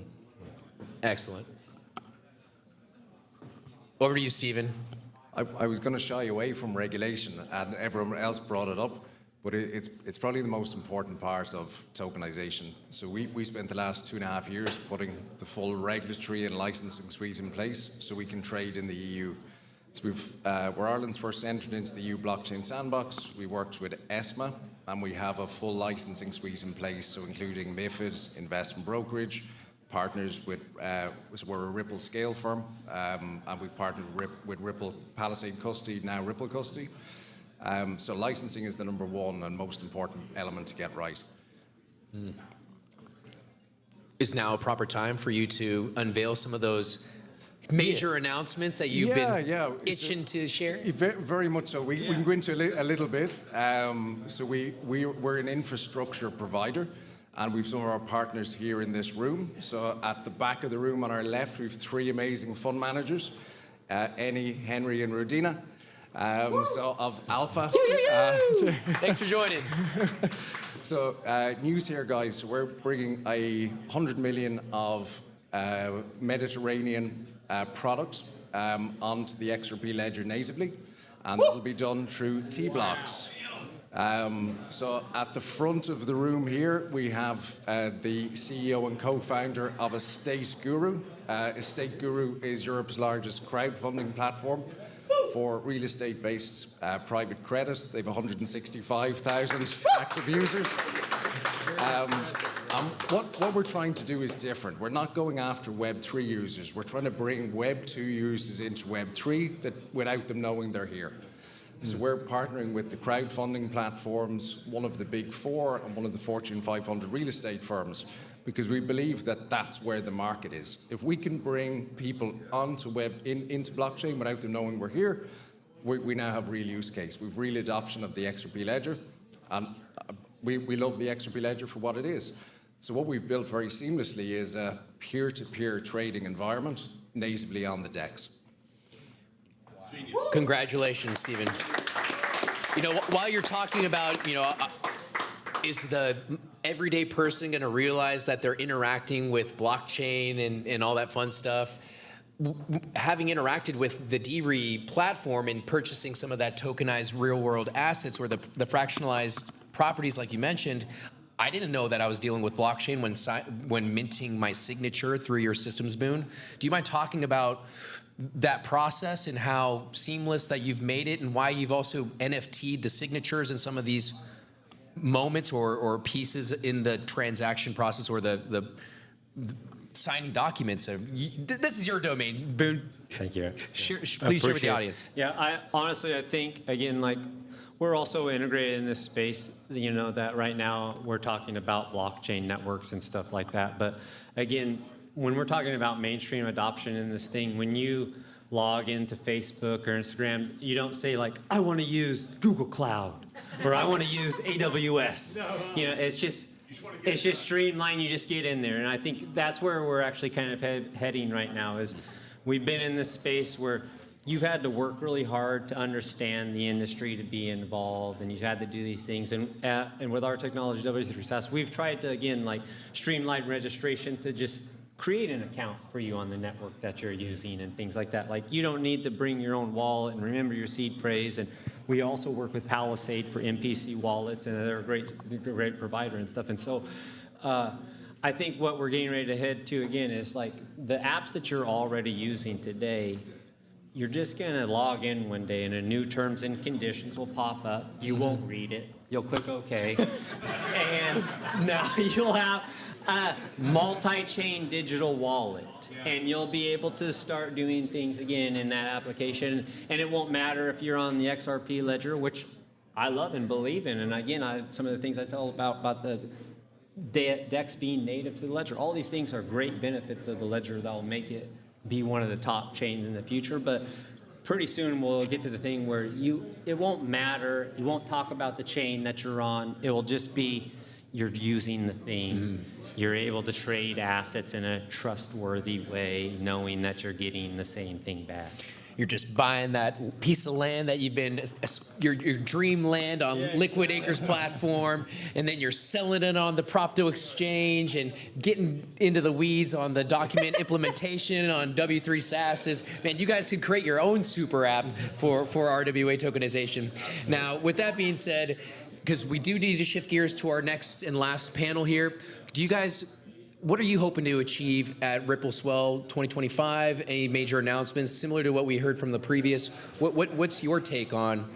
Excellent. Over to you, Stephen. I was going to shy away from regulation, and everyone else brought it up, but it's probably the most important part of tokenization. So we spent the last 2.5 years putting the full regulatory and licensing suite in place so we can trade in the EU. So we're Ireland's first entrant into the EU blockchain sandbox. We worked with ESMA, and we have a full licensing suite in place, so including MiFID, investment brokerage, partners with, so we're a Ripple scale firm, and we've partnered with Ripple Palisade Custody, now Ripple Custody. So licensing is the #1 and most important element to get right. Is now a proper time for you to unveil some of those major announcements that you've been itching to share? Very much so. We can go into a little bit. So we're an infrastructure provider, and we've some of our partners here in this room. So at the back of the room on our left, we've 3 amazing fund managers, Annie, Henry, and Rodina. So of Alpha. Thanks for joining. So news here, guys. So we're bringing 100 million of Mediterranean products onto the XRP ledger natively, and that'll be done through T-blocks. So at the front of the room here, we have the CEO and co-founder of Estate Guru. Estate Guru is Europe's largest crowdfunding platform for real estate-based private credit. They have 165,000 active users. What we're trying to do is different. We're not going after Web3 users. We're trying to bring Web2 users into Web3 without them knowing they're here. So we're partnering with the crowdfunding platforms, one of the big 4 and one of the Fortune 500 real estate firms, because we believe that that's where the market is. If we can bring people onto into blockchain without them knowing we're here, we now have real use case. We've real adoption of the XRP ledger, and we love the XRP ledger for what it is. So what we've built very seamlessly is a peer-to-peer trading environment natively on the DEX. Congratulations, Stephen. You know, while you're talking about, is the everyday person going to realize that they're interacting with blockchain and all that fun stuff? Having interacted with the DRE platform and purchasing some of that tokenized real-world assets or the fractionalized properties like you mentioned, I didn't know that I was dealing with blockchain when minting my signature through your systems, Boone. Do you mind talking about that process and how seamless that you've made it, and why you've also NFT'd the signatures in some of these moments or pieces in the transaction process or the signing documents? This is your domain, Boone. Thank you. Please share with the audience. Yeah, I think, again, like, we're also integrated in this space, that right now we're talking about blockchain networks and stuff like that. But again, when we're talking about mainstream adoption in this thing, when you log into Facebook or Instagram, you don't say like, I want to use Google Cloud or I want to use AWS. It's just streamlined. You just get in there. And I think that's where we're actually kind of heading right now is we've been in this space where you've had to work really hard to understand the industry, to be involved, and you've had to do these things. And with our technology, W3 SaaS, we've tried to, again, like streamline registration to just create an account for you on the network that you're using and things like that. Like, you don't need to bring your own wallet and remember your seed phrase. And we also work with Palisade for MPC wallets, and they're a great provider and stuff. And so I think what we're getting ready to head to, again, is like the apps that you're already using today, you're just going to log in one day and a new terms and conditions will pop up. You won't read it. You'll click OK. And now you'll have a multi-chain digital wallet. And you'll be able to start doing things again in that application. And it won't matter if you're on the XRP ledger, which I love and believe in. And again, some of the things I told about the DEX being native to the ledger, all these things are great benefits of the ledger that will make it be one of the top chains in the future. But pretty soon we'll get to the thing where it won't matter. You won't talk about the chain that you're on. It will just be you're using the thing. You're able to trade assets in a trustworthy way, knowing that you're getting the same thing back. you're just buying that piece of land that you've been, your dream land on LiquidAcre's platform, and then you're selling it on the Propto exchange and getting into the weeds on the document implementation on W3 SaaSes. Man, you guys could create your own super app for RWA tokenization. Now, with that being said, because we do need to shift gears to our next and last panel here, what are you hoping to achieve at Ripple Swell 2025? Any major announcements similar to what we heard from the previous? What's your take on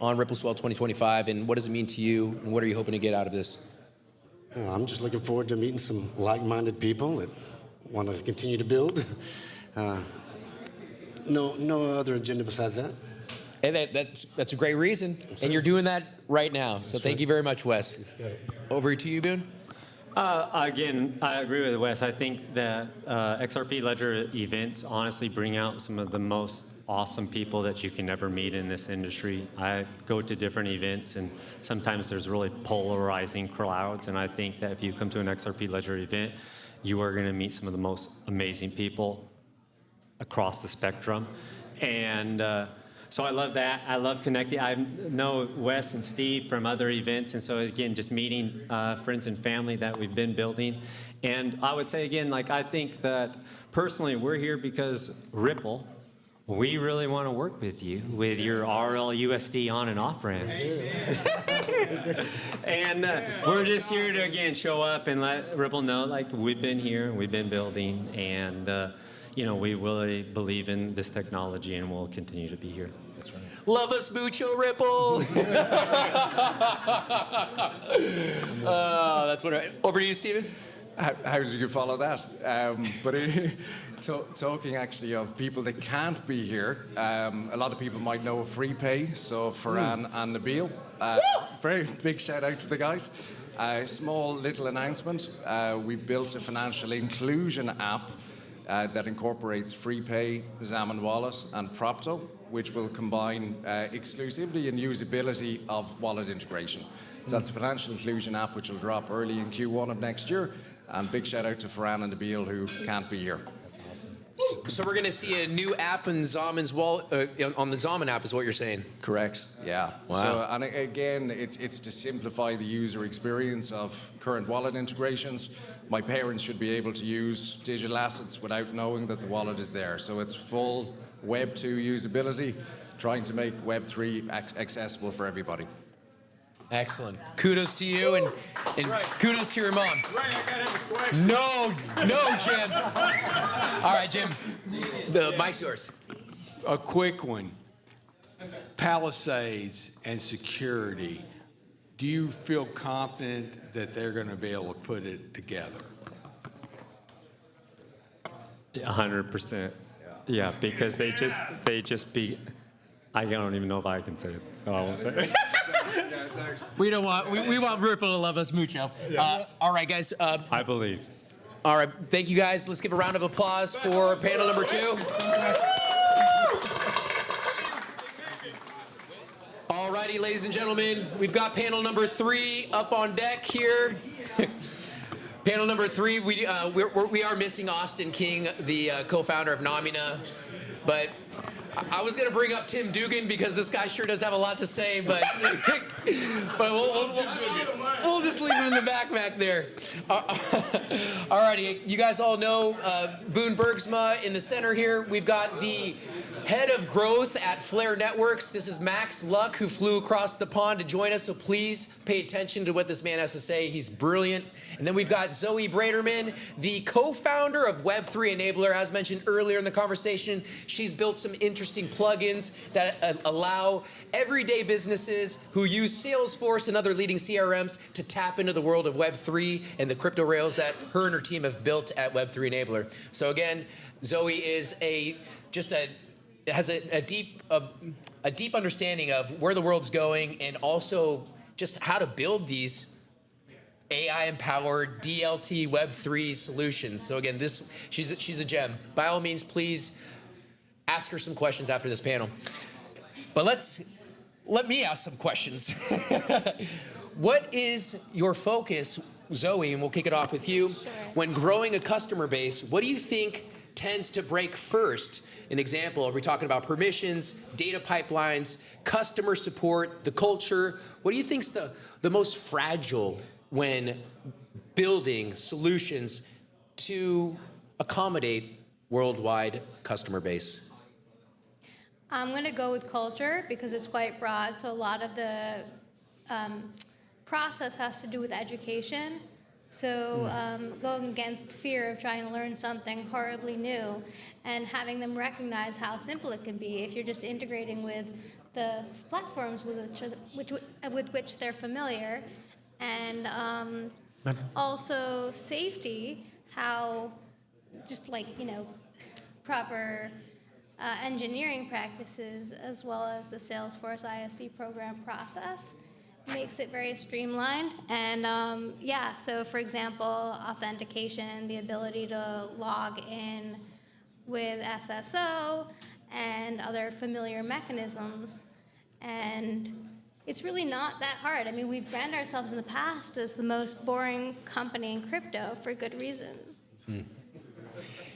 Ripple Swell 2025, and what does it mean to you, and what are you hoping to get out of this? Well, I'm just looking forward to meeting some like-minded people that want to continue to build. No other agenda besides that. And that's a great reason, and you're doing that right now. So thank you very much, Wes. Over to you, Boone. Again, I agree with Wes. I think that XRP Ledger events honestly bring out some of the most awesome people that you can ever meet in this industry. I go to different events, and sometimes there's really polarizing crowds, and I think that if you come to an XRP Ledger event, you are going to meet some of the most amazing people across the spectrum. And so I love that. I love connecting. I know Wes and Steve from other events, and so again, just meeting friends and family that we've been building. And I would say again, like, I think that personally we're here because Ripple, we really want to work with you with your RLUSD on and off ramps. And we're just here to again show up and let Ripple know, like, we've been here, we've been building, and we really believe in this technology, and we'll continue to be here. That's right. Love us mucho, Ripple. That's what. Over to you, Stephen. How do you follow that? Talking actually of people that can't be here, a lot of people might know of Free Pay, so Farhan and Nabil, very big shout out to the guys. Small little announcement, we've built a financial inclusion app that incorporates Free Pay, Zaman Wallet, and Propto, which will combine exclusivity and usability of wallet integration. So that's a financial inclusion app which will drop early in Q1 of next year. And big shout out to Farhan and Nabil who can't be here. That's awesome. So we're going to see a new app in Zaman's wallet, on the Zaman app, is what you're saying? Correct. Yeah. Wow. So, and again, it's to simplify the user experience of current wallet integrations. My parents should be able to use digital assets without knowing that the wallet is there. So it's full Web 2 usability, trying to make Web 3 accessible for everybody. Excellent. Kudos to you, and kudos to your mom. Ray, I gotta have a question. No, Jim. All right, Jim. The mic's yours. A quick one. Palisades and security. Do you feel confident that they're going to be able to put it together? 100%. Yeah, because they just be. I don't even know if I can say it, so I won't say it. We want Ripple to love us mucho. All right, guys. I believe. All right, thank you guys. Let's give a round of applause for panel number 2. All righty, ladies and gentlemen, we've got panel number 3 up on deck here. Panel number 3, we are missing Austin King, the co-founder of Nomina, but I was going to bring up Tim Dugan because this guy sure does have a lot to say, but we'll just leave him in the back there. All righty, you guys all know Boone Bergsma in the center here. We've got the head of growth at Flare Networks. This is Max Luck, who flew across the pond to join us, so please pay attention to what this man has to say. He's brilliant. And then we've got Zoe Braiterman, the co-founder of Web3 Enabler. As mentioned earlier in the conversation, she's built some interesting plugins that allow everyday businesses who use Salesforce and other leading CRMs to tap into the world of Web3 and the crypto rails that her and her team have built at Web3 Enabler. So again, Zoe is has a deep understanding of where the world's going, and also just how to build these AI-empowered DLT Web3 solutions. So again, she's a gem. By all means, please ask her some questions after this panel. But let me ask some questions. What is your focus, Zoe, and we'll kick it off with you, when growing a customer base? What do you think tends to break first? an example? Are we talking about permissions, data pipelines, customer support, the culture? What do you think's the most fragile when building solutions to accommodate worldwide customer base? I'm going to go with culture because it's quite broad. So a lot of the process has to do with education. So going against fear of trying to learn something horribly new and having them recognize how simple it can be if you're just integrating with the platforms with which they're familiar. And also safety, how just like, proper engineering practices as well as the Salesforce ISV program process makes it very streamlined. And so for example, authentication, the ability to log in with SSO and other familiar mechanisms. And it's really not that hard. I mean, we've branded ourselves in the past as the most boring company in crypto for good reason.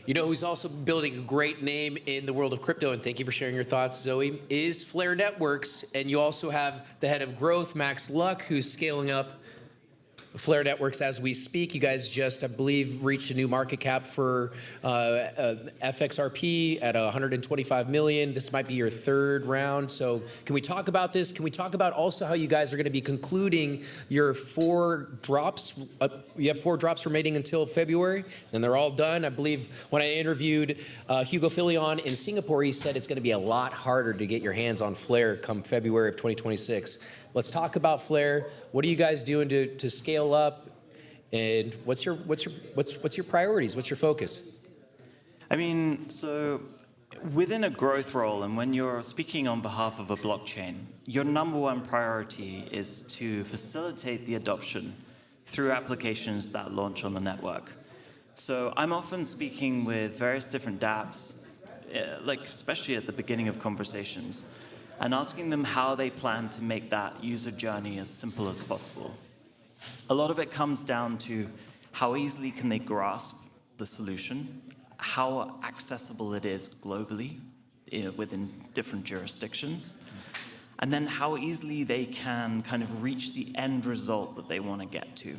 You know who's also building a great name in the world of crypto, and thank you for sharing your thoughts, Zoe, is Flare Networks. And you also have the head of growth, Max Luck, who's scaling up Flare Networks as we speak. You guys just, I believe, reached a new market cap for FXRP at 125 million. This might be your third round. So can we talk about this? Can we talk about also how you guys are going to be concluding your 4 drops? You have 4 drops remaining until February, and they're all done. I believe when I interviewed Hugo Philion in Singapore, he said it's going to be a lot harder to get your hands on Flare come February of 2026. Let's talk about Flare. What are you guys doing to scale up? And what's your priorities? What's your focus? I mean, so within a growth role, and when you're speaking on behalf of a blockchain, your number one priority is to facilitate the adoption through applications that launch on the network. So I'm often speaking with various different dApps, like especially at the beginning of conversations, and asking them how they plan to make that user journey as simple as possible. A lot of it comes down to how easily can they grasp the solution, how accessible it is globally within different jurisdictions, and then how easily they can kind of reach the end result that they want to get to.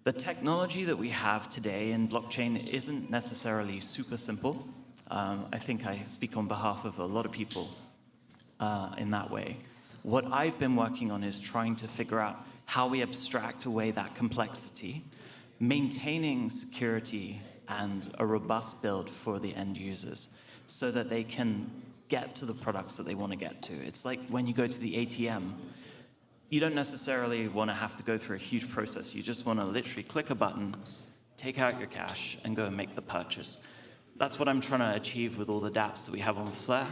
The technology that we have today in blockchain isn't necessarily super simple. I think I speak on behalf of a lot of people in that way. What I've been working on is trying to figure out how we abstract away that complexity, maintaining security and a robust build for the end users so that they can get to the products that they want to get to. It's like when you go to the ATM, you don't necessarily want to have to go through a huge process. You just want to literally click a button, take out your cash, and go and make the purchase. That's what I'm trying to achieve with all the dApps that we have on Flare.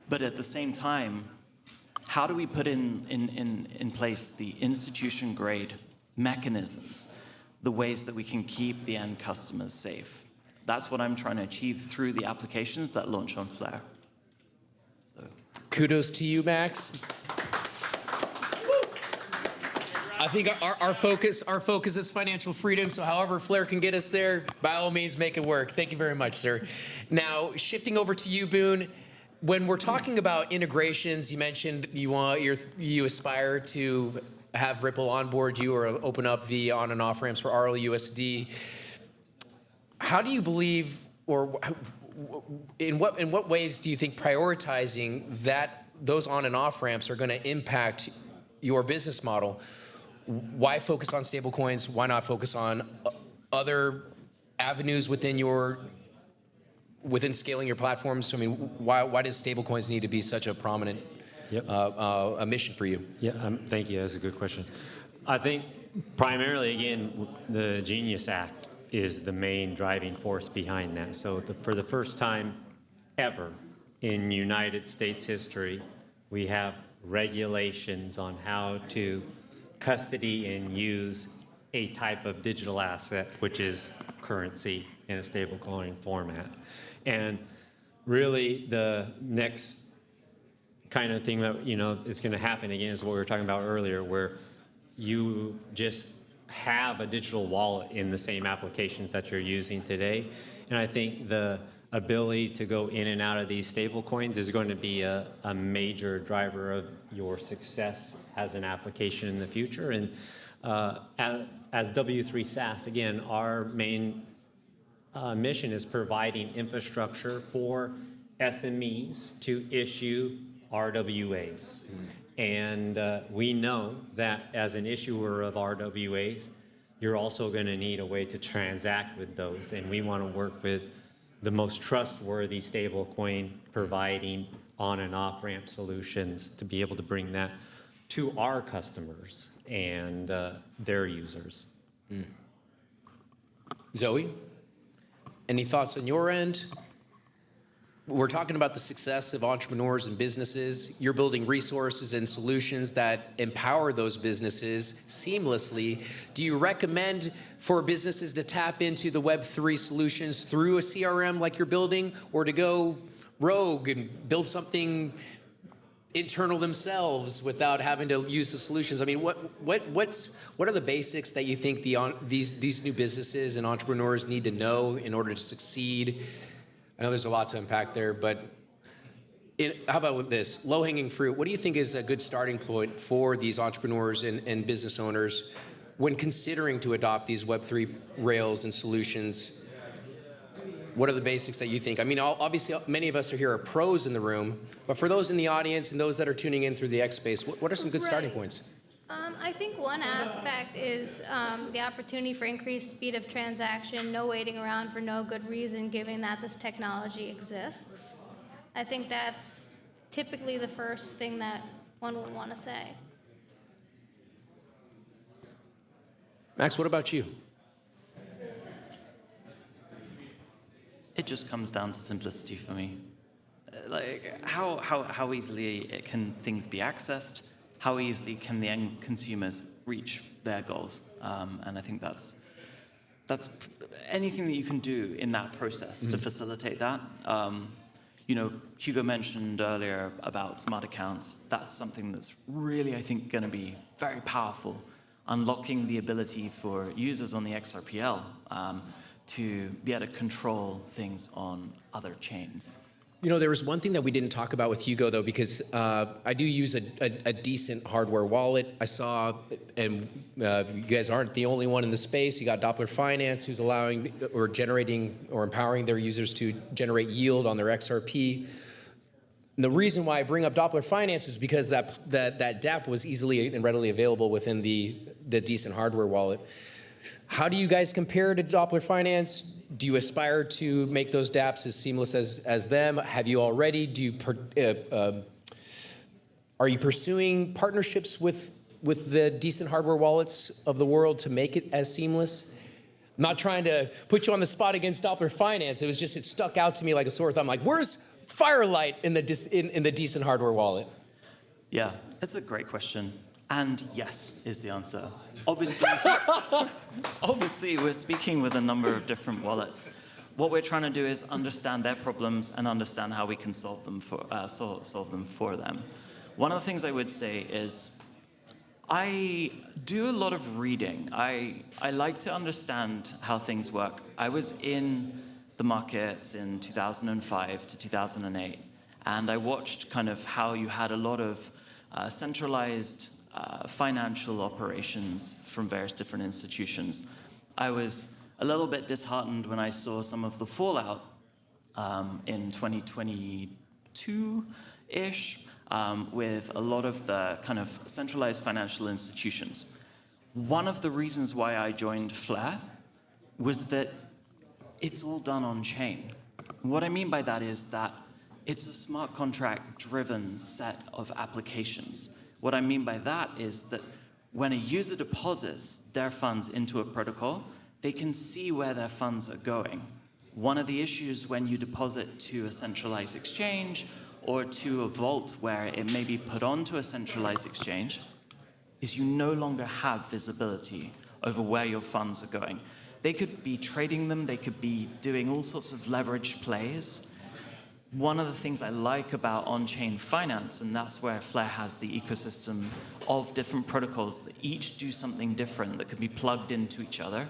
But at the same time, how do we put in place the institution-grade mechanisms, the ways that we can keep the end customers safe? That's what I'm trying to achieve through the applications that launch on Flare. So. Kudos to you, Max. I think our focus is financial freedom, so however Flare can get us there, by all means, make it work. Thank you very much, sir. Now, shifting over to you, Boone. When we're talking about integrations, you mentioned you aspire to have Ripple onboard you or open up the on and off ramps for RLUSD. How do you believe, or in what ways do you think prioritizing those on and off ramps are going to impact your business model? Why focus on stablecoins? Why not focus on other avenues within scaling your platforms? I mean, why does stablecoins need to be such a prominent a mission for you? Yeah, thank you. That's a good question. I think primarily, again, the Genius Act is the main driving force behind that. So for the first time ever in United States history, we have regulations on how to custody and use a type of digital asset, which is currency in a stablecoin format. And really the next kind of thing that is going to happen again is what we were talking about earlier, where you just have a digital wallet in the same applications that you're using today. And I think the ability to go in and out of these stable coins is going to be a major driver of your success as an application in the future. And as W3 SaaS, again, our main mission is providing infrastructure for SMEs to issue RWAs. And we know that as an issuer of RWAs, you're also going to need a way to transact with those. And we want to work with the most trustworthy stablecoin providing on and off ramp solutions to be able to bring that to our customers and their users. Zoe, any thoughts on your end? We're talking about the success of entrepreneurs and businesses. You're building resources and solutions that empower those businesses seamlessly. Do you recommend for businesses to tap into the Web3 solutions through a CRM like you're building, or to go rogue and build something internal themselves without having to use the solutions? I mean, what are the basics that you think these new businesses and entrepreneurs need to know in order to succeed? I know there's a lot to unpack there, but how about with this? Low-hanging fruit, what do you think is a good starting point for these entrepreneurs and business owners when considering to adopt these Web3 rails and solutions? What are the basics that you think? I mean, obviously, many of us are here are pros in the room, but for those in the audience and those that are tuning in through the X Space, what are some good starting points? I think one aspect is the opportunity for increased speed of transaction, no waiting around for no good reason, given that this technology exists. I think that's typically the first thing that one would want to say. Max, what about you? It just comes down to simplicity for me. Like, how easily can things be accessed? How easily can the end consumers reach their goals? And I think that's anything that you can do in that process to facilitate that. You know, Hugo mentioned earlier about smart accounts. That's something that's really, I think, going to be very powerful, unlocking the ability for users on the XRPL to be able to control things on other chains. You know, there was one thing that we didn't talk about with Hugo, though, because I do use a decent hardware wallet. I saw, and you guys aren't the only one in the space. You got Doppler Finance, who's allowing or generating or empowering their users to generate yield on their XRP. And the reason why I bring up Doppler Finance is because that dApp was easily and readily available within the decent hardware wallet. How do you guys compare to Doppler Finance? Do you aspire to make those dApps as seamless as them? Have you already? Are you pursuing partnerships with the decent hardware wallets of the world to make it as seamless? I'm not trying to put you on the spot against Doppler Finance. It was just, it stuck out to me like a sore thumb. Like, where's Firelight in the decent hardware wallet? Yeah, that's a great question. And yes is the answer. Obviously, obviously, we're speaking with a number of different wallets. What we're trying to do is understand their problems and understand how we can solve them for them. One of the things I would say is I do a lot of reading. I like to understand how things work. I was in the markets in 2005 to 2008, and I watched kind of how you had a lot of centralized financial operations from various different institutions. I was a little bit disheartened when I saw some of the fallout in 2022-ish with a lot of the kind of centralized financial institutions. One of the reasons why I joined Flare was that it's all done on chain. What I mean by that is that it's a smart contract driven set of applications. What I mean by that is that when a user deposits their funds into a protocol, they can see where their funds are going. One of the issues when you deposit to a centralized exchange or to a vault where it may be put onto a centralized exchange is you no longer have visibility over where your funds are going. They could be trading them, they could be doing all sorts of leverage plays. One of the things I like about on-chain finance, and that's where Flare has the ecosystem of different protocols that each do something different that can be plugged into each other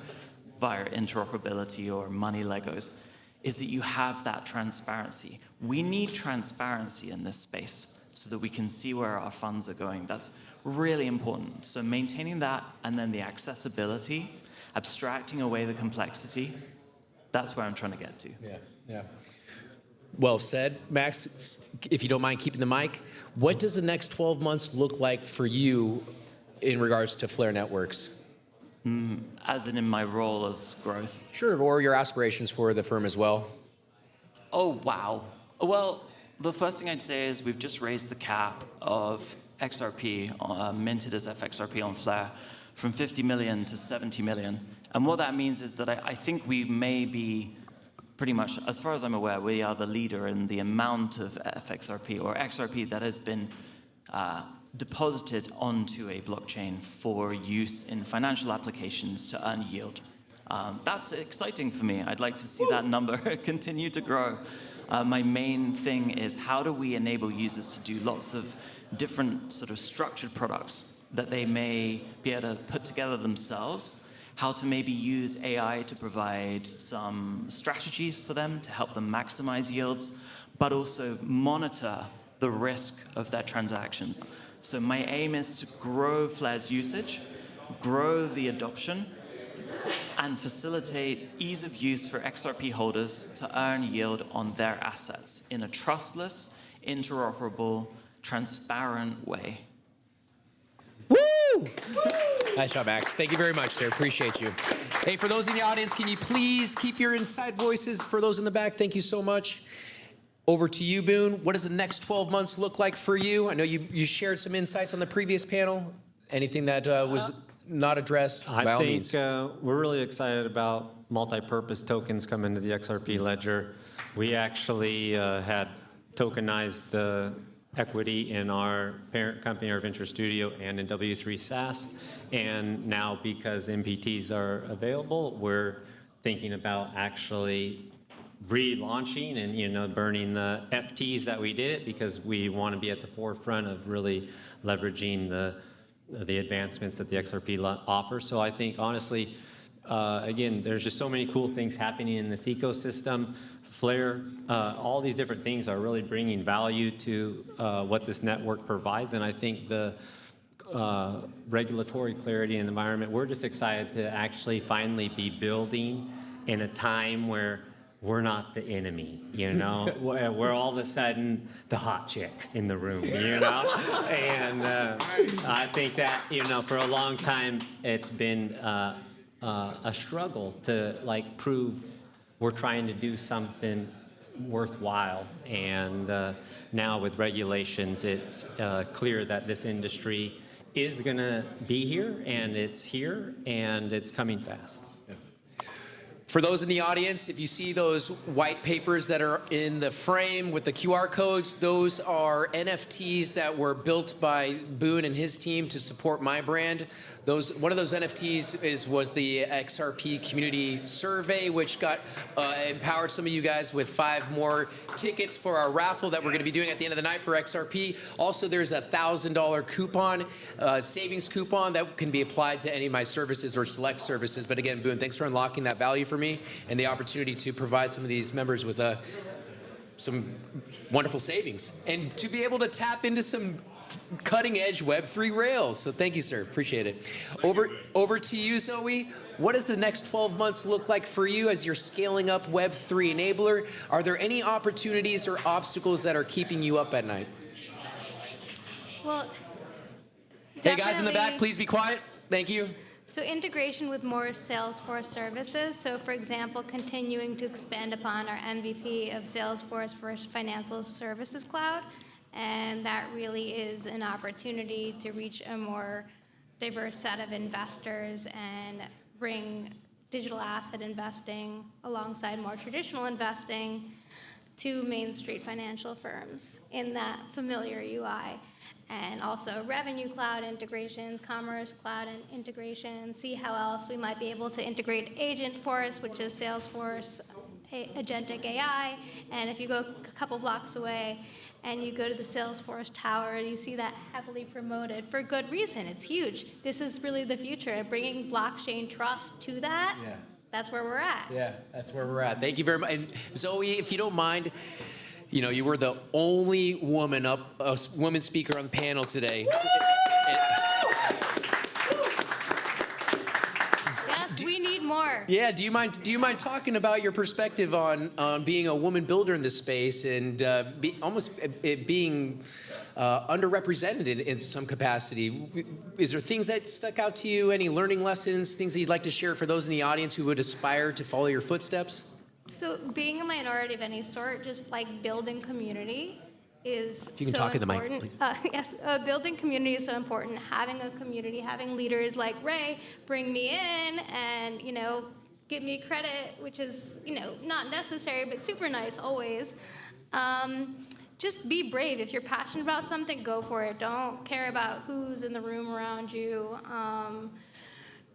via interoperability or money Legos, is that you have that transparency. We need transparency in this space so that we can see where our funds are going. That's really important. So maintaining that, and then the accessibility, abstracting away the complexity, that's where I'm trying to get to. Yeah. Well said. Max, if you don't mind keeping the mic, what does the next 12 months look like for you in regards to Flare Networks? As in my role as growth. Sure, or your aspirations for the firm as well. Oh, wow. Well, the first thing I'd say is we've just raised the cap of XRP, minted as FXRP on Flare, from 50 million to 70 million. And what that means is that I think we may be pretty much, as far as I'm aware, we are the leader in the amount of FXRP or XRP that has been deposited onto a blockchain for use in financial applications to earn yield. That's exciting for me. I'd like to see that number continue to grow. My main thing is how do we enable users to do lots of different sort of structured products that they may be able to put together themselves, how to maybe use AI to provide some strategies for them to help them maximize yields, but also monitor the risk of their transactions. So my aim is to grow Flare's usage, grow the adoption, and facilitate ease of use for XRP holders to earn yield on their assets in a trustless, interoperable, transparent way. Woo! Nice job, Max. Thank you very much, sir. Appreciate you. Hey, for those in the audience, can you please keep your inside voices? For those in the back, thank you so much. Over to you, Boone. What does the next 12 months look like for you? I know you shared some insights on the previous panel. Anything that was not addressed, by all means. I think we're really excited about multi-purpose tokens coming to the XRP ledger. We actually had tokenized the equity in our parent company, our venture studio, and in W3 SaaS. And now, because MPTs are available, we're thinking about actually relaunching and burning the FTs that we did, because we want to be at the forefront of really leveraging the advancements that the XRP offers. So I think, honestly, again, there's just so many cool things happening in this ecosystem. Flare, all these different things are really bringing value to what this network provides. And I think the regulatory clarity and environment, we're just excited to actually finally be building in a time where we're not the enemy, we're all of a sudden the hot chick in the room, And I think that, for a long time, it's been a struggle to prove we're trying to do something worthwhile. And now with regulations, it's clear that this industry is gonna be here, and it's coming fast. For those in the audience, if you see those white papers that are in the frame with the QR codes, those are NFTs that were built by Boone and his team to support my brand. One of those NFTs was the XRP community survey, which got empowered some of you guys with 5 more tickets for our raffle that we're going to be doing at the end of the night for XRP. Also, there's a $1,000 coupon, savings coupon that can be applied to any of my services or select services. But again, Boone, thanks for unlocking that value for me and the opportunity to provide some of these members with some wonderful savings and to be able to tap into some cutting-edge Web3 rails. So thank you, sir. Appreciate it. Over to you, Zoe. What does the next 12 months look like for you as you're scaling up Web3 enabler? Are there any opportunities or obstacles that are keeping you up at night? Well, hey, guys in the back, please be quiet. Thank you. So integration with more Salesforce services. So for example, continuing to expand upon our MVP of Salesforce for Financial Services Cloud. And that really is an opportunity to reach a more diverse set of investors and bring digital asset investing alongside more traditional investing to Main Street financial firms in that familiar UI. And also revenue cloud integrations, commerce cloud integrations, see how else we might be able to integrate Agentforce, which is Salesforce agentic AI. And if you go a couple blocks away and you go to the Salesforce tower, you see that heavily promoted for good reason. It's huge. This is really the future. Bringing blockchain trust to that, that's where we're at. Yeah, that's where we're at. Thank you very much. And Zoe, if you don't mind, you know, you were the only woman woman speaker on the panel today. Yes, we need more. Yeah, do you mind talking about your perspective on being a woman builder in this space and being underrepresented in some capacity? Is there things that stuck out to you? Any learning lessons, things that you'd like to share for those in the audience who would aspire to follow your footsteps? So being a minority of any sort, just like building community is If you can so talk in the mic, important. please. Yes, building community is so important. Having a community, having leaders like Ray bring me in and, you know, give me credit, which is, you know, not necessary, but super nice always. Just be brave. If you're passionate about something, go for it. Don't care about who's in the room around you.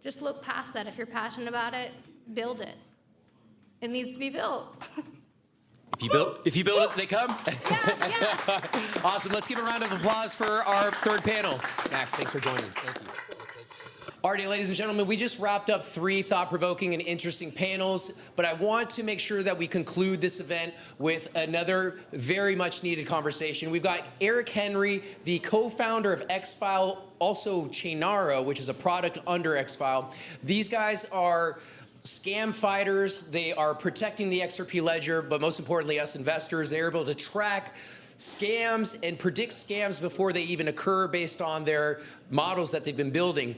Just look past that. If you're passionate about it, build it. It needs to be built. If you build it, they come. Yes. Awesome. Let's give a round of applause for our third panel. Max, thanks for joining. Thank you. Alrighty, ladies and gentlemen, we just wrapped up 3 thought-provoking and interesting panels, but I want to make sure that we conclude this event with another very much needed conversation. We've got Eric Henry, the co-founder of XFile, also Chainaro, which is a product under XFile. These guys are scam fighters. They are protecting the XRP ledger, but most importantly, us investors, they're able to track scams and predict scams before they even occur based on their models that they've been building.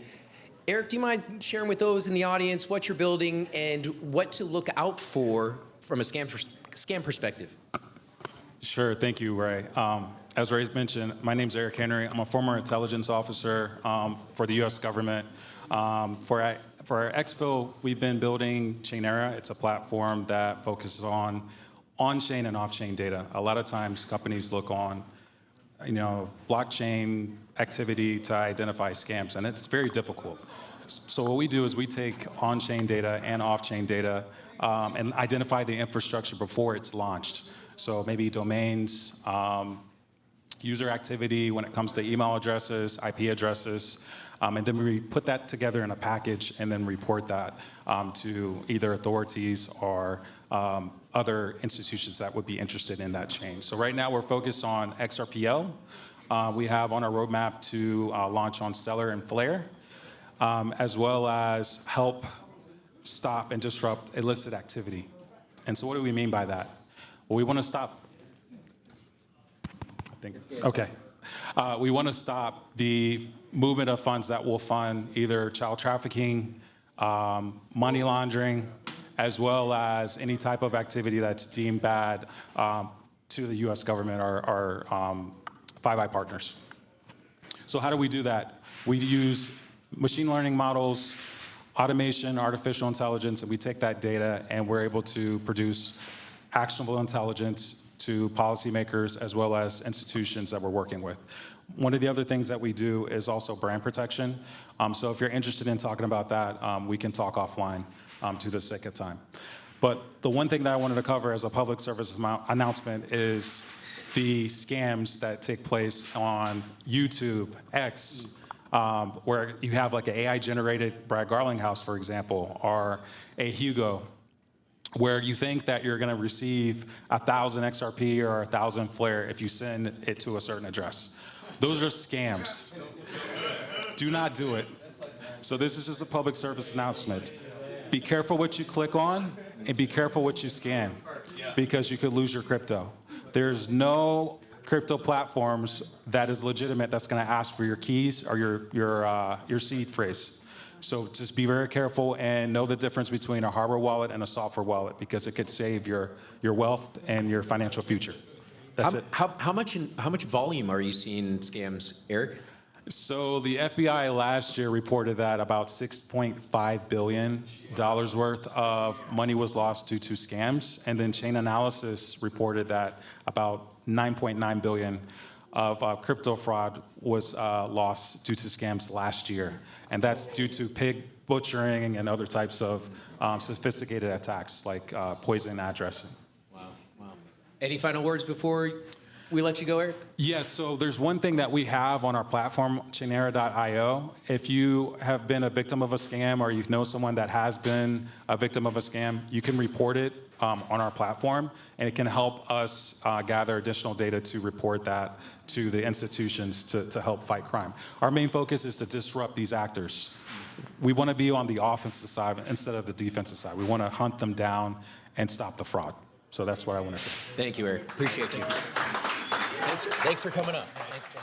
Eric, do you mind sharing with those in the audience what you're building and what to look out for from a scam perspective? Sure, thank you, Ray. As Ray mentioned, my name's Eric Henry. I'm a former intelligence officer for the U.S. government. For our XFIL, we've been building Chainera. It's a platform that focuses on-chain and off-chain data. A lot of times, companies look on, you know, blockchain activity to identify scams, and it's very difficult. So what we do is we take on-chain data and off-chain data and identify the infrastructure before it's launched. So maybe domains, user activity when it comes to email addresses, IP addresses, and then we put that together in a package and then report that to either authorities or other institutions that would be interested in that chain. So right now we're focused on XRPL. We have on our roadmap to launch on Stellar and Flare, as well as help stop and disrupt illicit activity. And so what do we mean by that? Well, we want to stop. We want to stop the movement of funds that will fund either child trafficking, money laundering, as well as any type of activity that's deemed bad to the U.S. government or our Five Eye partners. So how do we do that? We use machine learning models, automation, artificial intelligence, and we take that data and we're able to produce actionable intelligence to policymakers as well as institutions that we're working with. One of the other things that we do is also brand protection. So if you're interested in talking about that, we can talk offline to the sake of time. But the one thing that I wanted to cover as a public service announcement is the scams that take place on YouTube, X, where you have like an AI-generated Brad Garlinghouse, for example, or a Hugo, where you think that you're going to receive 1,000 XRP or 1,000 Flare if you send it to a certain address. Those are scams. Do not do it. So this is just a public service announcement. Be careful what you click on and be careful what you scan because you could lose your crypto. There's no crypto platforms that is legitimate that's going to ask for your keys or your seed phrase. So just be very careful and know the difference between a hardware wallet and a software wallet because it could save your wealth and your financial future. That's it. How much volume are you seeing scams, Eric? So the FBI last year reported that about $6.5 billion worth of money was lost due to scams. And then Chain Analysis reported that about $9.9 billion of crypto fraud was lost due to scams last year. And that's due to pig butchering and other types of sophisticated attacks like poison addressing. Wow. Any final words before we let you go, Eric? Yes, so there's one thing that we have on our platform, Chainera.io. If you have been a victim of a scam or you know someone that has been a victim of a scam, you can report it on our platform, and it can help us gather additional data to report that to the institutions to help fight crime. Our main focus is to disrupt these actors. We want to be on the offensive side instead of the defensive side. We want to hunt them down and stop the fraud. So that's what I want to say. Thank you, Eric. Appreciate you. Thanks for coming up. Thank you.